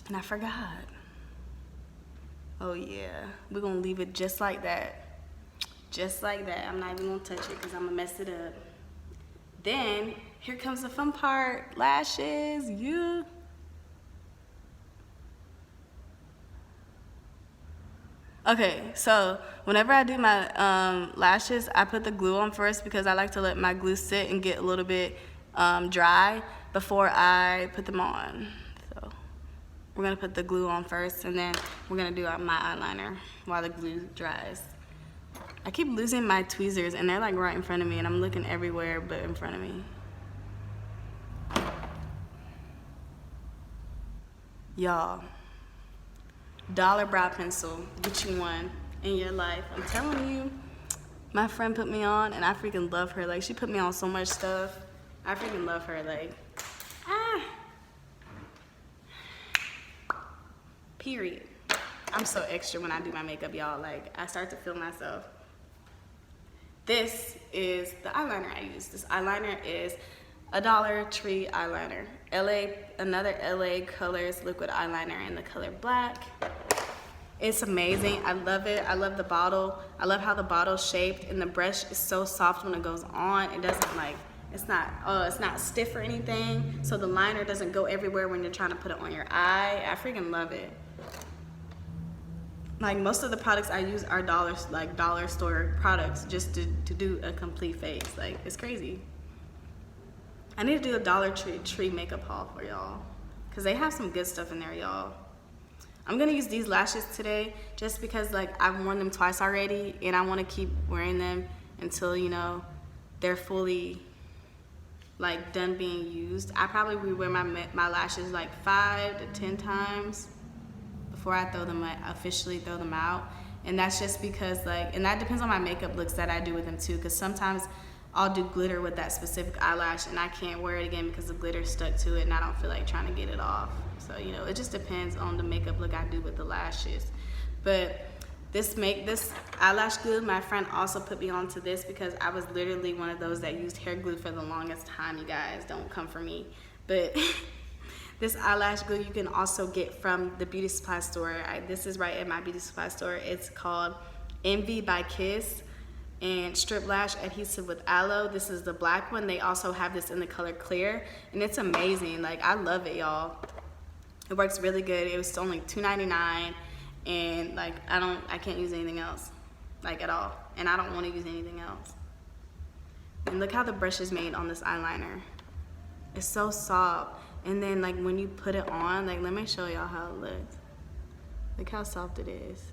and I forgot. Oh yeah, we're gonna leave it just like that. Just like that. I'm not even gonna touch it because I'm gonna mess it up. Then here comes the fun part. Lashes. Yeah. Okay, so whenever I do my lashes, I put the glue on first because I like to let my glue sit and get a little bit dry before I put them on. So we're gonna put the glue on first, and then we're gonna do my eyeliner while the glue dries. I keep losing my tweezers, and they're like right in front of me, and I'm looking everywhere but in front of me. Y'all, dollar brow pencil, get you one in your life. I'm telling you, my friend put me on, and I freaking love her. Like, she put me on so much stuff. I freaking love her. Like, period. I'm so extra when I do my makeup, y'all. Like, I start to feel myself. This is the eyeliner I use. This eyeliner is a Dollar Tree eyeliner. Another LA Colors liquid eyeliner in the color black. It's amazing. I love it. I love the bottle. I love how the bottle's shaped, and the brush is so soft when it goes on. It doesn't like, it's not stiff or anything. So the liner doesn't go everywhere when you're trying to put it on your eye. I freaking love it. Like, most of the products I use are dollar store products just to do a complete face. Like, it's crazy. I need to do a Dollar Tree makeup haul for y'all because they have some good stuff in there, y'all. I'm gonna use these lashes today just because, like, I've worn them twice already, and I want to keep wearing them until, you know, they're fully like done being used. I probably rewear my lashes like 5 to 10 times before I officially throw them out. And that's just because, like, and that depends on my makeup looks that I do with them too, because sometimes I'll do glitter with that specific eyelash and I can't wear it again because the glitter's stuck to it and I don't feel like trying to get it off. So, you know, it just depends on the makeup look I do with the lashes. But this eyelash glue, my friend also put me onto this because I was literally one of those that used hair glue for the longest time, you guys. Don't come for me. But this eyelash glue you can also get from the beauty supply store. This is right at my beauty supply store. It's called Envy by Kiss and Strip Lash Adhesive with Aloe. This is the black one. They also have this in the color clear, and it's amazing. Like, I love it, y'all. It works really good. It was only $2.99, and like I can't use anything else, like, at all, and I don't want to use anything else. And look how the brush is made on this eyeliner. It's so soft. And then, like, when you put it on, like, let me show y'all how it looks. Look how soft it is.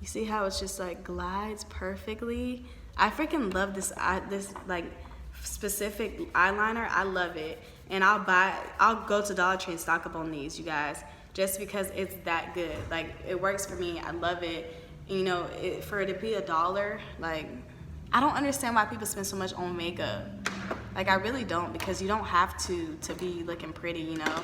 You see how it's just, like, glides perfectly? I freaking love this like, specific eyeliner. I love it. And I'll go to Dollar Tree and stock up on these, you guys, just because it's that good. Like, it works for me. I love it. And, you know, for it to be $1, like, I don't understand why people spend so much on makeup. Like, I really don't, because you don't have to be looking pretty, you know.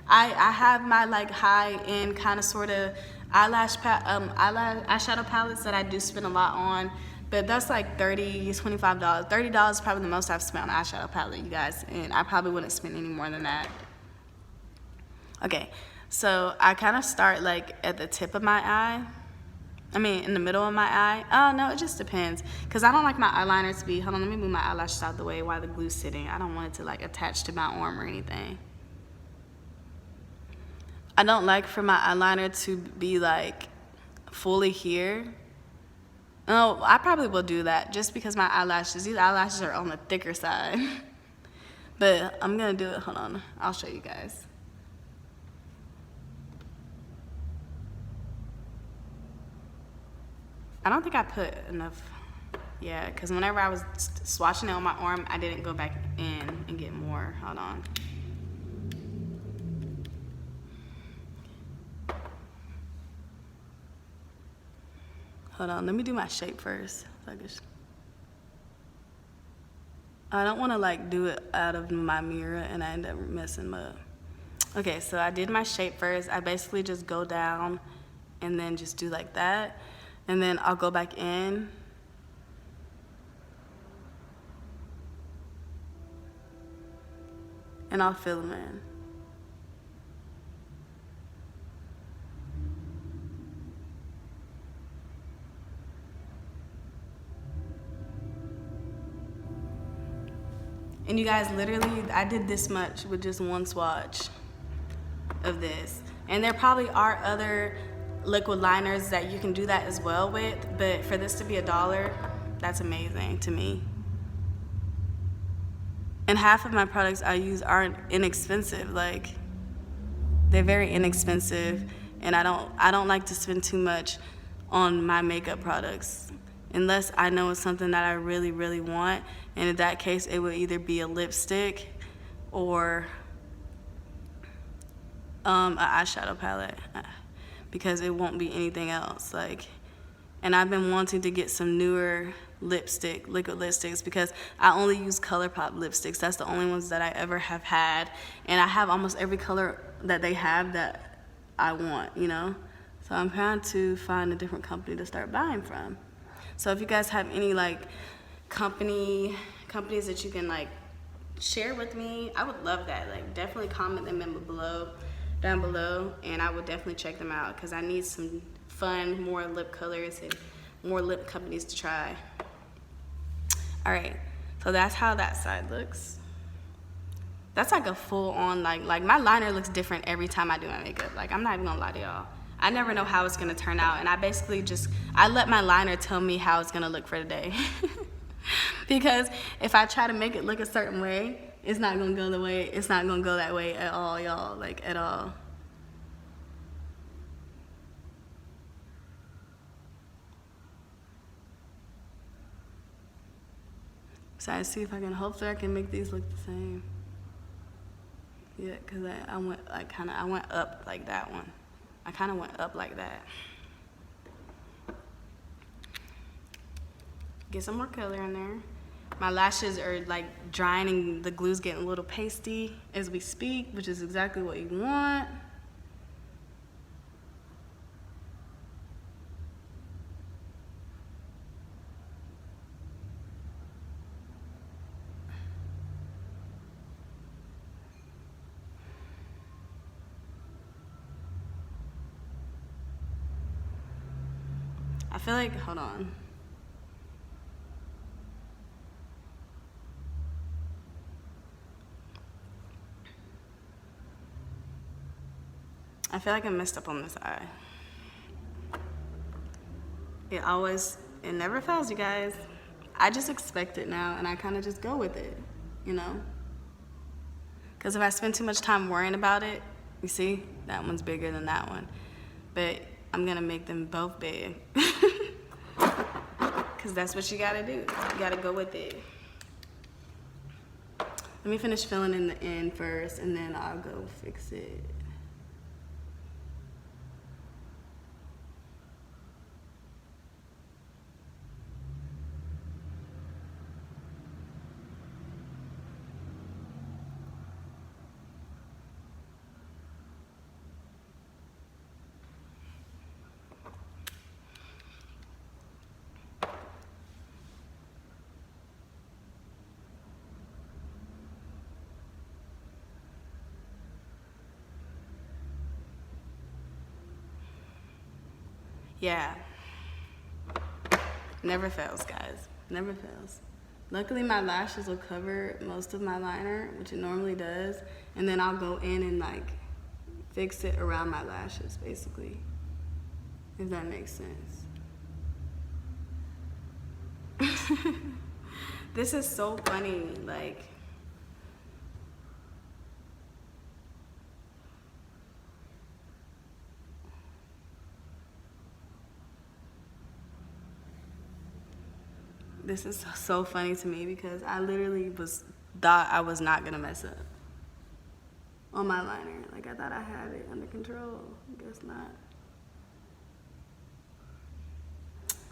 I have my, like, high-end kind of sort of eyeshadow palettes that I do spend a lot on, but that's like $30, $25. $30 is probably the most I've spent on an eyeshadow palette, you guys, and I probably wouldn't spend any more than that. Okay, so I kind of start like at the tip of my eye. I mean, in the middle of my eye. Oh, no, it just depends. Because I don't like my eyeliner to be, hold on, let me move my eyelashes out the way while the glue's sitting. I don't want it to like attach to my arm or anything. I don't like for my eyeliner to be like fully here. Oh, I probably will do that just because my eyelashes, these eyelashes are on the thicker side. But I'm gonna do it, hold on, I'll show you guys. I don't think I put enough, yeah, because whenever I was swatching it on my arm, I didn't go back in and get more, hold on. Hold on, let me do my shape first. I don't want to like do it out of my mirror and I end up messing up. Okay, so I did my shape first. I basically just go down and then just do like that. And then I'll go back in. And I'll fill them in. And you guys, literally, I did this much with just one swatch of this. And there probably are other liquid liners that you can do that as well with, but for this to be $1, that's amazing to me. And half of my products I use aren't inexpensive. Like, they're very inexpensive, and I don't like to spend too much on my makeup products unless I know it's something that I really, really want. And in that case, it would either be a lipstick or an eyeshadow palette, because it won't be anything else. Like, and I've been wanting to get some newer liquid lipsticks, because I only use ColourPop lipsticks. That's the only ones that I ever have had, and I have almost every color that they have that I want, you know? So I'm trying to find a different company to start buying from. So if you guys have any like companies that you can like share with me, I would love that. Like, definitely comment them in down below, and I would definitely check them out, because I need some fun, more lip colors and more lip companies to try. All right, so that's how that side looks. That's like a full on, like my liner looks different every time I do my makeup. Like, I'm not even gonna lie to y'all. I never know how it's gonna turn out, and I basically I let my liner tell me how it's gonna look for the day. Because if I try to make it look a certain way, it's not gonna go that way at all, y'all, like at all. So I see if I can, hopefully I can make these look the same. Yeah, cause I went up like that one. I kind of went up like that. Get some more color in there. My lashes are like drying and the glue's getting a little pasty as we speak, which is exactly what you want. I feel like, hold on. I feel like I messed up on this eye. It never fails, you guys. I just expect it now, and I kind of just go with it, you know? Because if I spend too much time worrying about it, you see, that one's bigger than that one. But I'm gonna make them both big. Because that's what you gotta do. You gotta go with it. Let me finish filling in the end first, and then I'll go fix it. Yeah. Never fails, guys. Never fails. Luckily, my lashes will cover most of my liner, which it normally does. And then I'll go in and like fix it around my lashes, basically. If that makes sense. This is so funny, like. This is so funny to me because I literally thought I was not gonna mess up on my liner. Like I thought I had it under control. Guess not.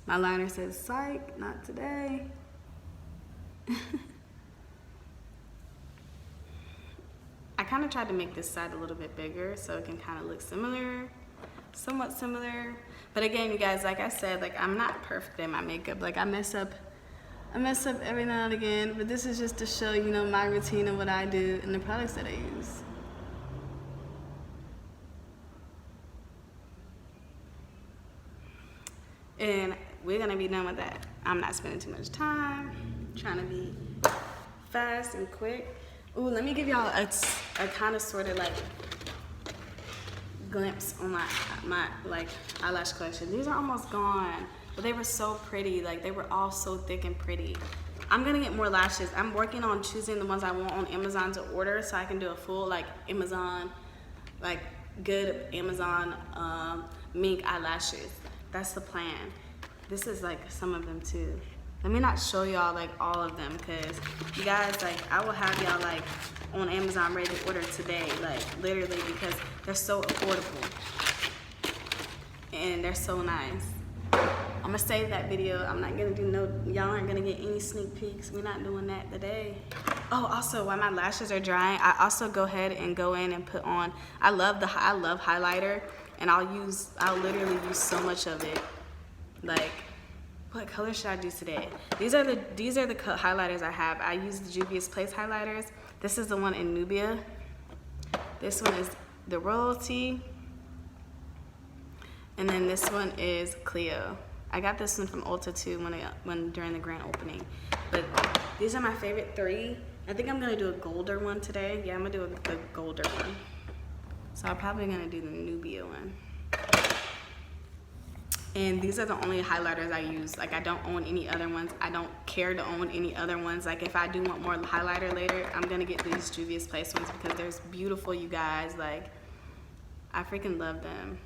My liner says psych, not today. I kind of tried to make this side a little bit bigger so it can kind of look similar, somewhat similar. But again, you guys, like I said, like I'm not perfect in my makeup. Like I mess up every now and again, but this is just to show, you know, my routine and what I do and the products that I use. And we're gonna be done with that. I'm not spending too much time, trying to be fast and quick. Ooh, let me give y'all a kind of sort of like glimpse on my like eyelash collection. These are almost gone. But they were so pretty, like they were all so thick and pretty. I'm gonna get more lashes. I'm working on choosing the ones I want on Amazon to order so I can do a full like Amazon, like good Amazon mink eyelashes. That's the plan. This is like some of them too. Let me not show y'all like all of them because you guys, like I will have y'all like on Amazon ready to order today, like literally because they're so affordable and they're so nice. I'm gonna save that video. I'm not gonna do y'all aren't gonna get any sneak peeks. We're not doing that today. Oh, also while my lashes are drying, I also go ahead and go in and put on, I love highlighter, and I'll literally use so much of it. Like, what color should I do today? These are the highlighters I have. I use the Juvia's Place highlighters. This is the one in Nubia. This one is the Royalty. And then this one is Clio. I got this one from Ulta too when during the grand opening. But these are my favorite three. I think I'm gonna do a golder one today. Yeah, I'm gonna do a golder one. So I'm probably gonna do the Nubia one. And these are the only highlighters I use. Like I don't own any other ones. I don't care to own any other ones. Like if I do want more highlighter later, I'm gonna get these Juvia's Place ones because they're beautiful, you guys. Like I freaking love them.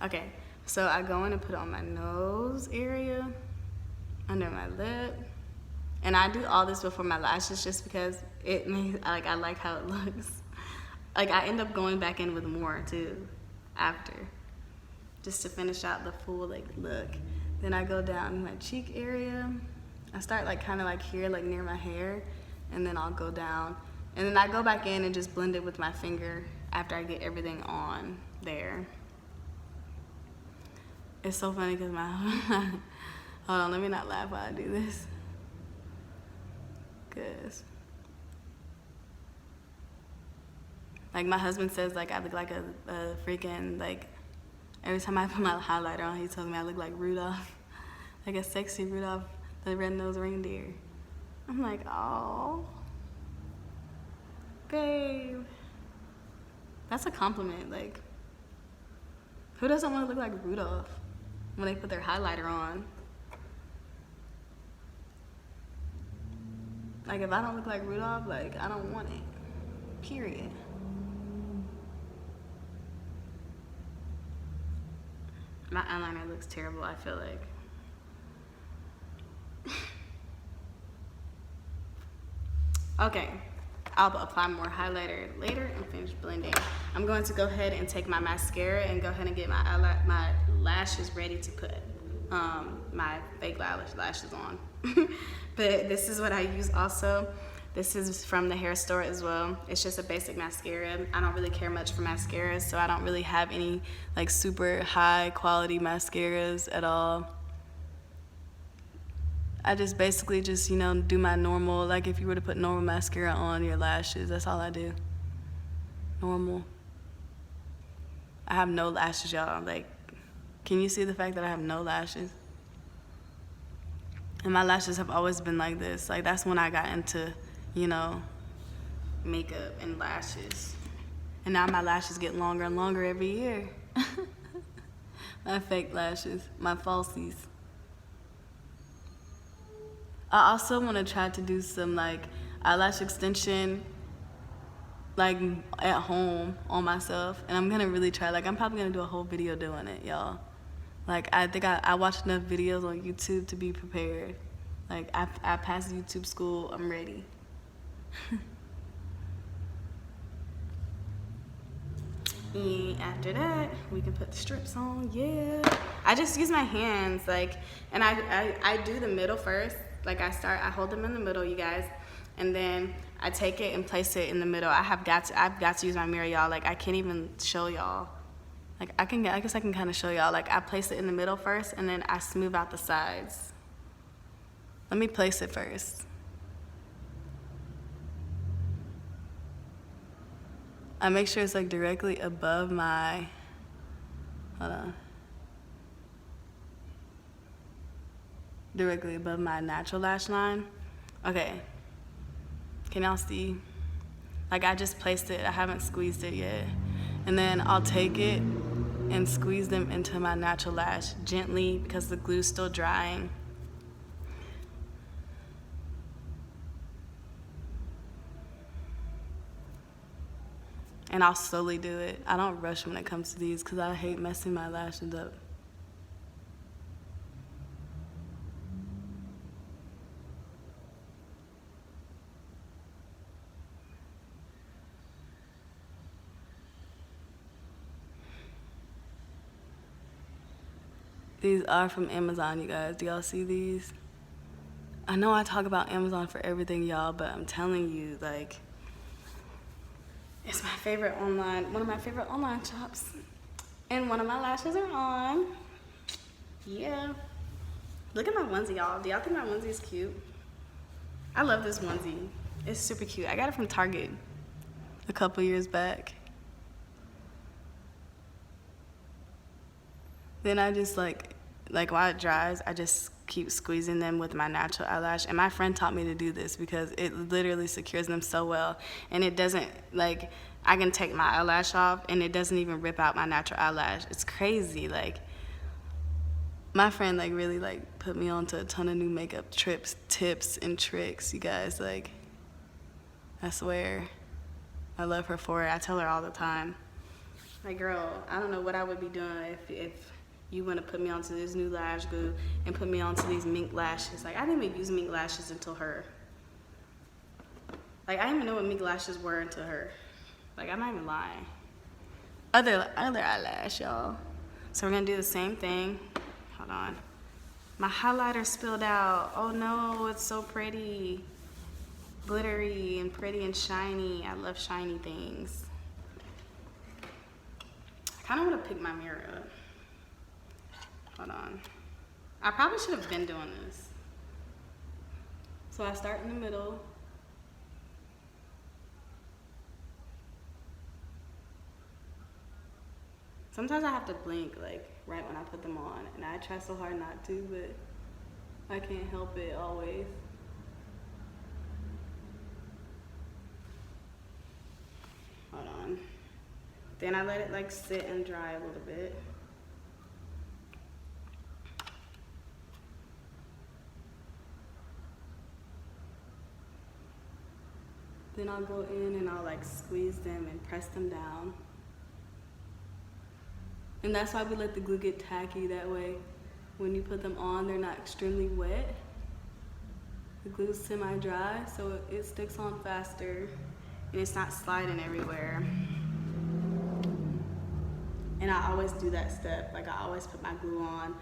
Okay, so I go in and put it on my nose area, under my lip, and I do all this before my lashes just because it makes, like I like how it looks. Like I end up going back in with more too, after, just to finish out the full like look. Then I go down my cheek area. I start like kind of like here, like near my hair, and then I'll go down, and then I go back in and just blend it with my finger after I get everything on there. It's so funny because my, hold on, let me not laugh while I do this. Cause, like my husband says like I look like a freaking, like, every time I put my highlighter on, he tells me I look like Rudolph. Like a sexy Rudolph, the red-nosed reindeer. I'm like, oh, babe. That's a compliment, like, who doesn't want to look like Rudolph when they put their highlighter on? Like if I don't look like Rudolph, like I don't want it, period. My eyeliner looks terrible, I feel like. Okay, I'll apply more highlighter later and finish blending. I'm going to go ahead and take my mascara and go ahead and get my lashes ready to put my fake lashes on. But this is what I use also. This is from the hair store as well. It's just a basic mascara. I don't really care much for mascaras, so I don't really have any like super high quality mascaras at all. I just basically just, you know, do my normal, like if you were to put normal mascara on your lashes, that's all I do. Normal. I have no lashes, y'all. Like, can you see the fact that I have no lashes? And my lashes have always been like this. Like, that's when I got into, you know, makeup and lashes. And now my lashes get longer and longer every year. My fake lashes, my falsies. I also want to try to do some like eyelash extension like at home on myself, and I'm gonna really try. Like, I'm probably gonna do a whole video doing it, y'all. Like, I think I watched enough videos on YouTube to be prepared. Like, I passed YouTube school, I'm ready. And after that, we can put the strips on, yeah. I just use my hands, like, and I do the middle first. Like, I hold them in the middle, you guys, and then I take it and place it in the middle. I've got to use my mirror, y'all. Like, I can't even show y'all. Like, I guess I can kind of show y'all. Like, I place it in the middle first, and then I smooth out the sides. Let me place it first. I make sure it's like directly above my, hold on. Directly above my natural lash line. Okay, can y'all see? Like, I just placed it, I haven't squeezed it yet. And then I'll take it and squeeze them into my natural lash gently because the glue's still drying. And I'll slowly do it. I don't rush when it comes to these because I hate messing my lashes up. These are from Amazon, you guys. Do y'all see these? I know I talk about Amazon for everything, y'all, but I'm telling you, like, it's my favorite one of my favorite online shops. And one of my lashes are on. Yeah. Look at my onesie, y'all. Do y'all think my onesie is cute? I love this onesie. It's super cute. I got it from Target a couple years back. Then I just like while it dries, I just keep squeezing them with my natural eyelash. And my friend taught me to do this because it literally secures them so well. And it doesn't, like, I can take my eyelash off and it doesn't even rip out my natural eyelash. It's crazy. Like, my friend like really like put me onto a ton of new makeup tips and tricks, you guys. Like, I swear, I love her for it. I tell her all the time, like, girl, I don't know what I would be doing if you want to put me onto this new lash glue and put me onto these mink lashes. Like, I didn't even use mink lashes until her. Like, I didn't even know what mink lashes were until her. Like, I'm not even lying. Other eyelash, y'all. So we're gonna do the same thing. Hold on. My highlighter spilled out. Oh no, it's so pretty. Glittery and pretty and shiny. I love shiny things. I kind of want to pick my mirror up. Hold on. I probably should have been doing this. So I start in the middle. Sometimes I have to blink, like, right when I put them on. And I try so hard not to, but I can't help it always. Hold on. Then I let it, like, sit and dry a little bit. Then I'll go in and I'll like squeeze them and press them down. And that's why we let the glue get tacky. That way, when you put them on, they're not extremely wet. The glue's semi-dry, so it sticks on faster and it's not sliding everywhere. And I always do that step. Like, I always put my glue on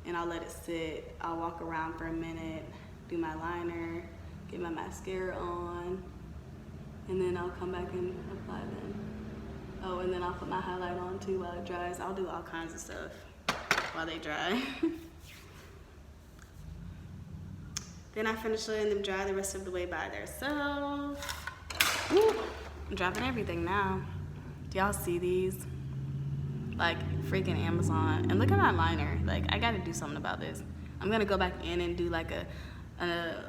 and I'll let it sit. I'll walk around for a minute, do my liner, get my mascara on, and then I'll come back and apply them. Oh, and then I'll put my highlight on too while it dries. I'll do all kinds of stuff while they dry. Then I finish letting them dry the rest of the way by themselves. Ooh, I'm dropping everything now. Do y'all see these? like freaking Amazon. And look at my liner. Like, I gotta do something about this. I'm gonna go back in and do like a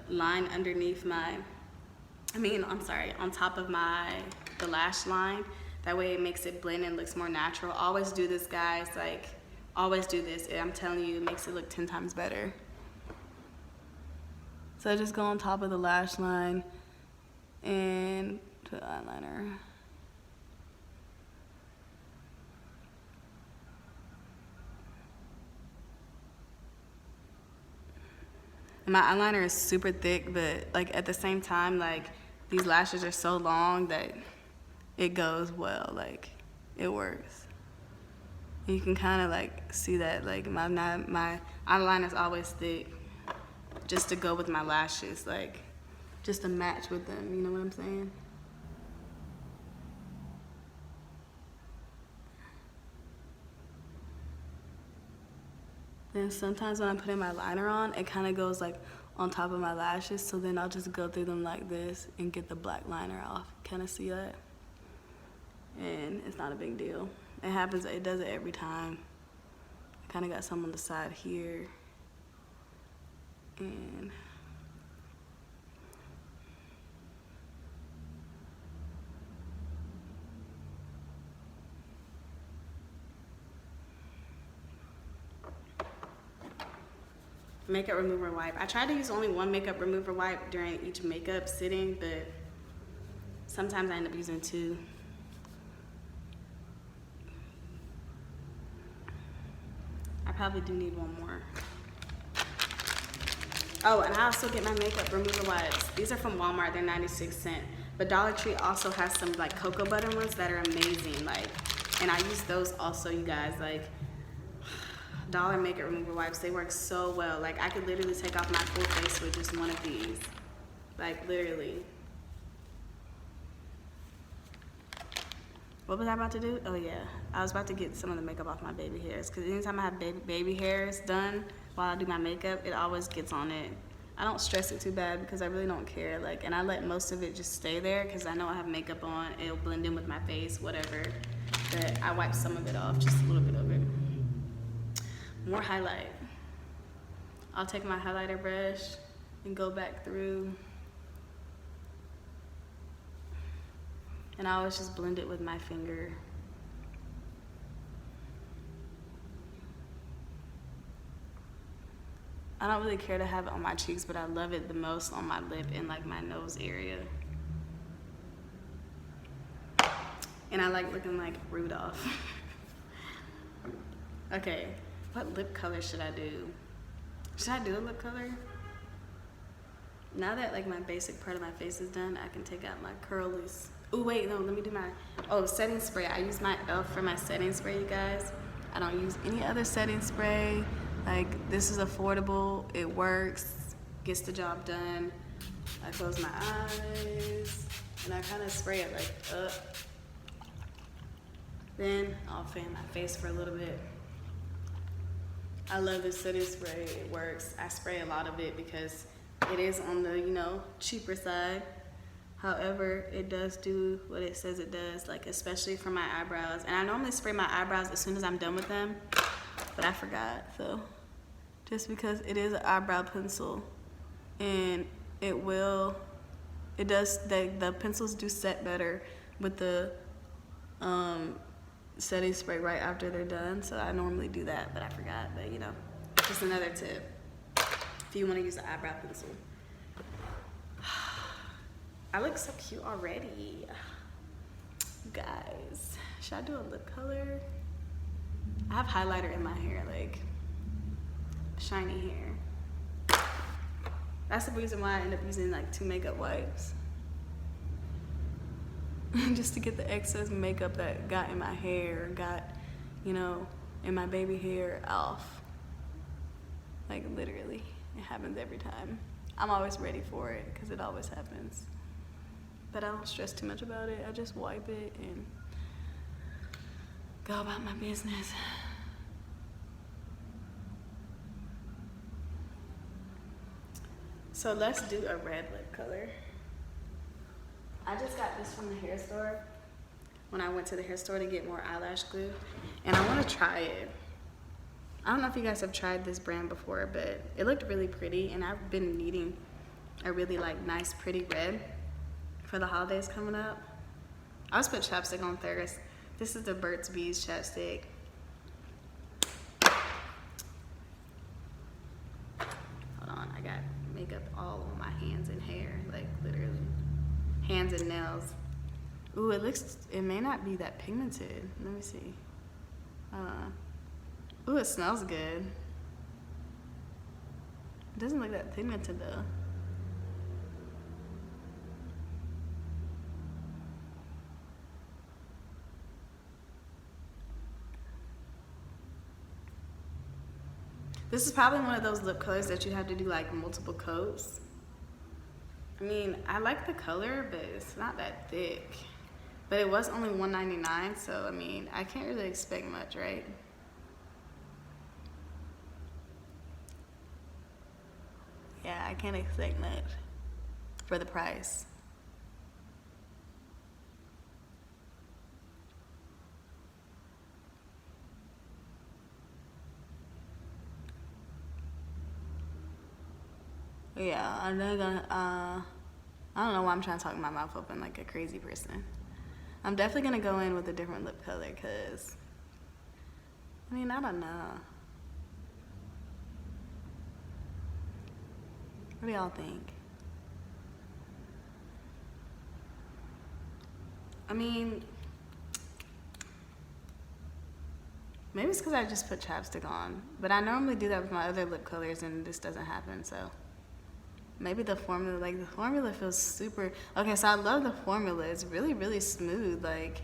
line underneath on top of the lash line. That way it makes it blend and looks more natural. Always do this, guys. Like, always do this. I'm telling you, it makes it look 10 times better. So I just go on top of the lash line and put eyeliner. And my eyeliner is super thick, but like at the same time, like these lashes are so long that it goes well, like it works. And you can kind of like see that like my eyeliner is always thick, just to go with my lashes, like just to match with them, you know what I'm saying? Then sometimes when I'm putting my liner on, it kind of goes like on top of my lashes, so then I'll just go through them like this and get the black liner off. Kind of see that? And it's not a big deal. It happens, it does it every time. I kind of got some on the side here. And makeup remover wipe. I try to use only one makeup remover wipe during each makeup sitting, but sometimes I end up using two. I probably do need one more. Oh, and I also get my makeup remover wipes. These are from Walmart, they're 96 cents. But Dollar Tree also has some like cocoa butter ones that are amazing. Like, and I use those also, you guys. Like, Dollar makeup remover wipes, they work so well. Like, I could literally take off my full face with just one of these. Like, literally. What was I about to do? Oh yeah, I was about to get some of the makeup off my baby hairs, because anytime I have baby hairs done while I do my makeup, it always gets on it. I don't stress it too bad because I really don't care. Like, and I let most of it just stay there because I know I have makeup on. It'll blend in with my face, whatever. But I wipe some of it off, just a little bit of it. More highlight. I'll take my highlighter brush and go back through. And I always just blend it with my finger. I don't really care to have it on my cheeks, but I love it the most on my lip and like my nose area. And I like looking like Rudolph. Okay, what lip color should I do? Should I do a lip color? Now that like my basic part of my face is done, I can take out my curlies. Oh wait, no, let me do my, setting spray. I use my e.l.f. for my setting spray, you guys. I don't use any other setting spray. Like, this is affordable, it works, gets the job done. I close my eyes, and I kind of spray it like up. Then I'll fan my face for a little bit. I love this setting spray, it works. I spray a lot of it because it is on the, cheaper side. However, it does do what it says it does, like especially for my eyebrows. And I normally spray my eyebrows as soon as I'm done with them, but I forgot, so. Just because it is an eyebrow pencil, and the pencils do set better with the setting spray right after they're done. So I normally do that, but I forgot, but just another tip if you want to use an eyebrow pencil. I look so cute already. You guys, should I do a lip color? I have highlighter in my hair, like shiny hair. That's the reason why I end up using like 2 makeup wipes. Just to get the excess makeup that got in my hair, in my baby hair off. Like literally, it happens every time. I'm always ready for it because it always happens. But I don't stress too much about it. I just wipe it and go about my business. So let's do a red lip color. I just got this from the hair store. when I went to the hair store to get more eyelash glue, and I want to try it. I don't know if you guys have tried this brand before, but it looked really pretty, and I've been needing a really like nice pretty red for the holidays coming up. I always put chapstick on first. This is the Burt's Bees chapstick. Hold on, I got makeup all on my hands and hair, like literally. Hands and nails. Ooh, it may not be that pigmented. Let me see. Ooh, it smells good. It doesn't look that pigmented though. This is probably one of those lip colors that you have to do like multiple coats. I mean, I like the color, but it's not that thick. But it was only $1.99, so I mean, I can't really expect much, right? Yeah, I can't expect much for the price. Yeah, I'm not gonna, I don't know why I'm trying to talk my mouth open like a crazy person. I'm definitely gonna go in with a different lip color, cause, I mean, I don't know. What do y'all think? I mean, maybe it's cause I just put chapstick on, but I normally do that with my other lip colors and this doesn't happen, so. Maybe the formula, like the formula feels super, okay, so I love the formula. It's really, really smooth. Like,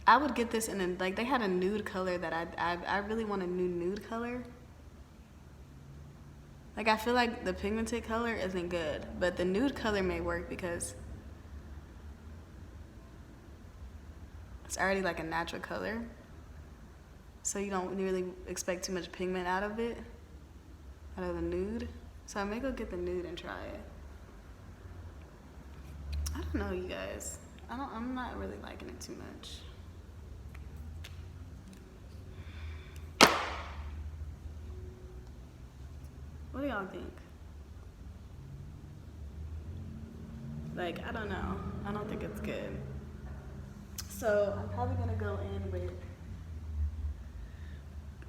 I would get this in a, like they had a nude color that I really want a new nude color. Like I feel like the pigmented color isn't good, but the nude color may work because it's already like a natural color. So you don't really expect too much pigment out of it, out of the nude. So I may go get the nude and try it. I don't know, you guys. I'm not really liking it too much. What do y'all think? Like, I don't know. I don't think it's good. So I'm probably gonna go in with,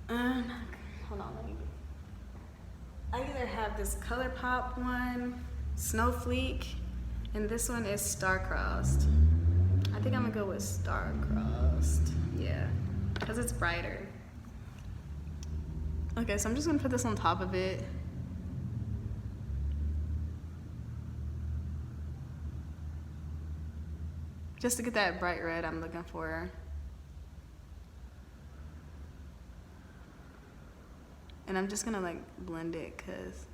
hold on, let me. I either have this ColourPop one, Snowflake, and this one is Star-Crossed. I think I'm gonna go with Star-Crossed, yeah, because it's brighter. Okay, so I'm just gonna put this on top of it. Just to get that bright red I'm looking for. And I'm just gonna like blend it cause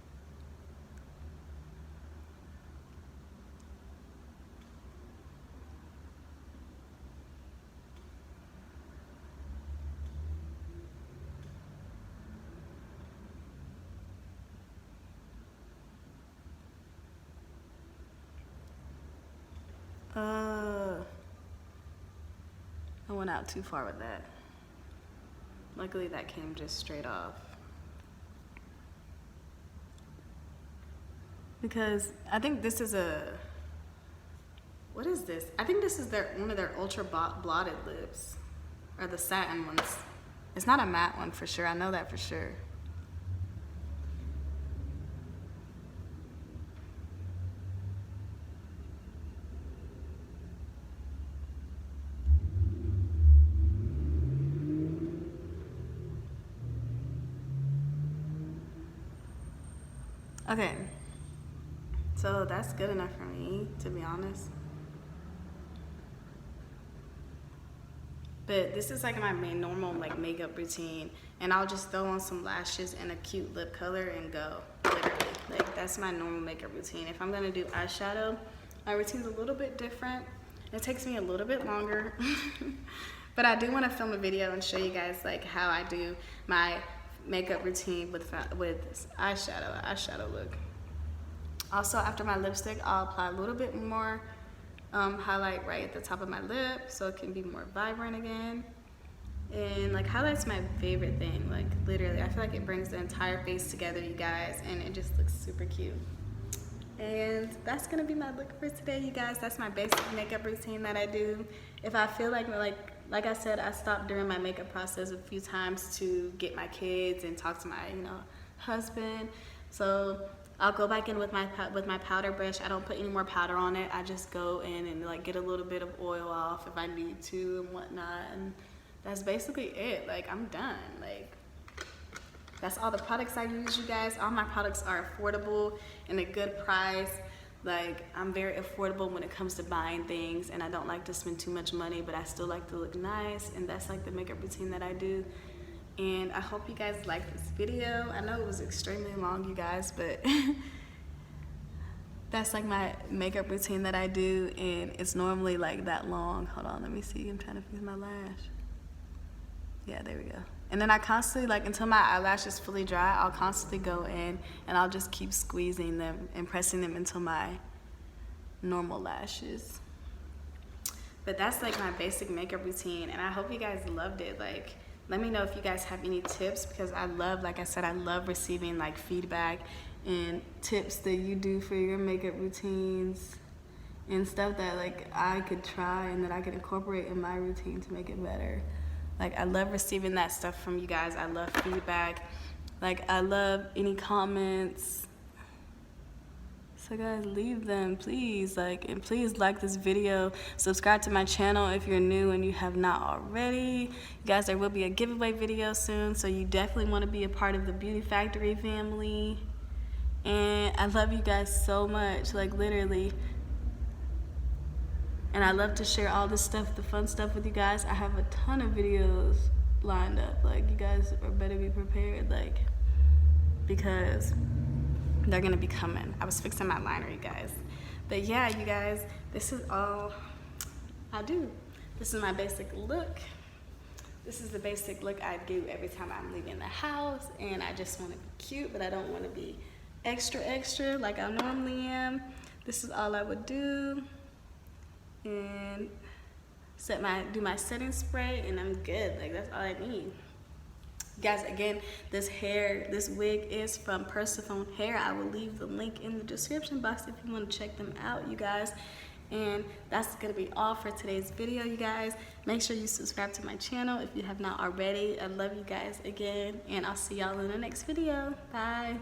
I went out too far with that. Luckily that came just straight off. Because I think this is what is this? I think this is one of their ultra blotted lips, or the satin ones. It's not a matte one for sure, I know that for sure. Okay. So that's good enough for me, to be honest. But this is like my main normal like makeup routine, and I'll just throw on some lashes and a cute lip color and go, literally. Like that's my normal makeup routine. If I'm gonna do eyeshadow, my routine's a little bit different. It takes me a little bit longer, but I do want to film a video and show you guys like how I do my makeup routine with eyeshadow look. Also, after my lipstick, I'll apply a little bit more highlight right at the top of my lip so it can be more vibrant again. And like highlight's my favorite thing, like literally I feel like it brings the entire face together, you guys, and it just looks super cute. And that's gonna be my look for today, you guys. That's my basic makeup routine that I do. If I feel like I said, I stopped during my makeup process a few times to get my kids and talk to my husband, so I'll go back in with my powder brush. I don't put any more powder on it. I just go in and like get a little bit of oil off if I need to and whatnot, and that's basically it. Like, I'm done. Like, that's all the products I use, you guys. All my products are affordable and a good price. Like, I'm very affordable when it comes to buying things, and I don't like to spend too much money, but I still like to look nice, and that's like the makeup routine that I do. And I hope you guys liked this video. I know it was extremely long, you guys, but that's like my makeup routine that I do, and it's normally like that long. Hold on, let me see. I'm trying to fix my lash. Yeah, there we go. And then I constantly, like, until my eyelashes fully dry, I'll constantly go in and I'll just keep squeezing them and pressing them into my normal lashes. But that's like my basic makeup routine, and I hope you guys loved it. Like, let me know if you guys have any tips, because I love, like I said, I love receiving like feedback and tips that you do for your makeup routines and stuff that like I could try and that I could incorporate in my routine to make it better. Like, I love receiving that stuff from you guys. I love feedback. Like, I love any comments. So guys, leave them, please. Like, and please like this video. Subscribe to my channel if you're new and you have not already. You guys, there will be a giveaway video soon, so you definitely want to be a part of the Beauty Factory family. And I love you guys so much, like literally. And I love to share all this stuff, the fun stuff with you guys. I have a ton of videos lined up. Like, you guys better be prepared, like, because they're gonna be coming. I was fixing my liner, you guys. But yeah, you guys, this is all I do. This is my basic look. This is the basic look I do every time I'm leaving the house, and I just want to be cute, but I don't want to be extra like I normally am. This is all I would do. And do my setting spray, and I'm good. Like, that's all I need. Guys, again, this wig is from Persephone Hair. I will leave the link in the description box if you want to check them out, you guys. And that's gonna be all for today's video, you guys. Make sure you subscribe to my channel if you have not already. I love you guys again, and I'll see y'all in the next video. Bye.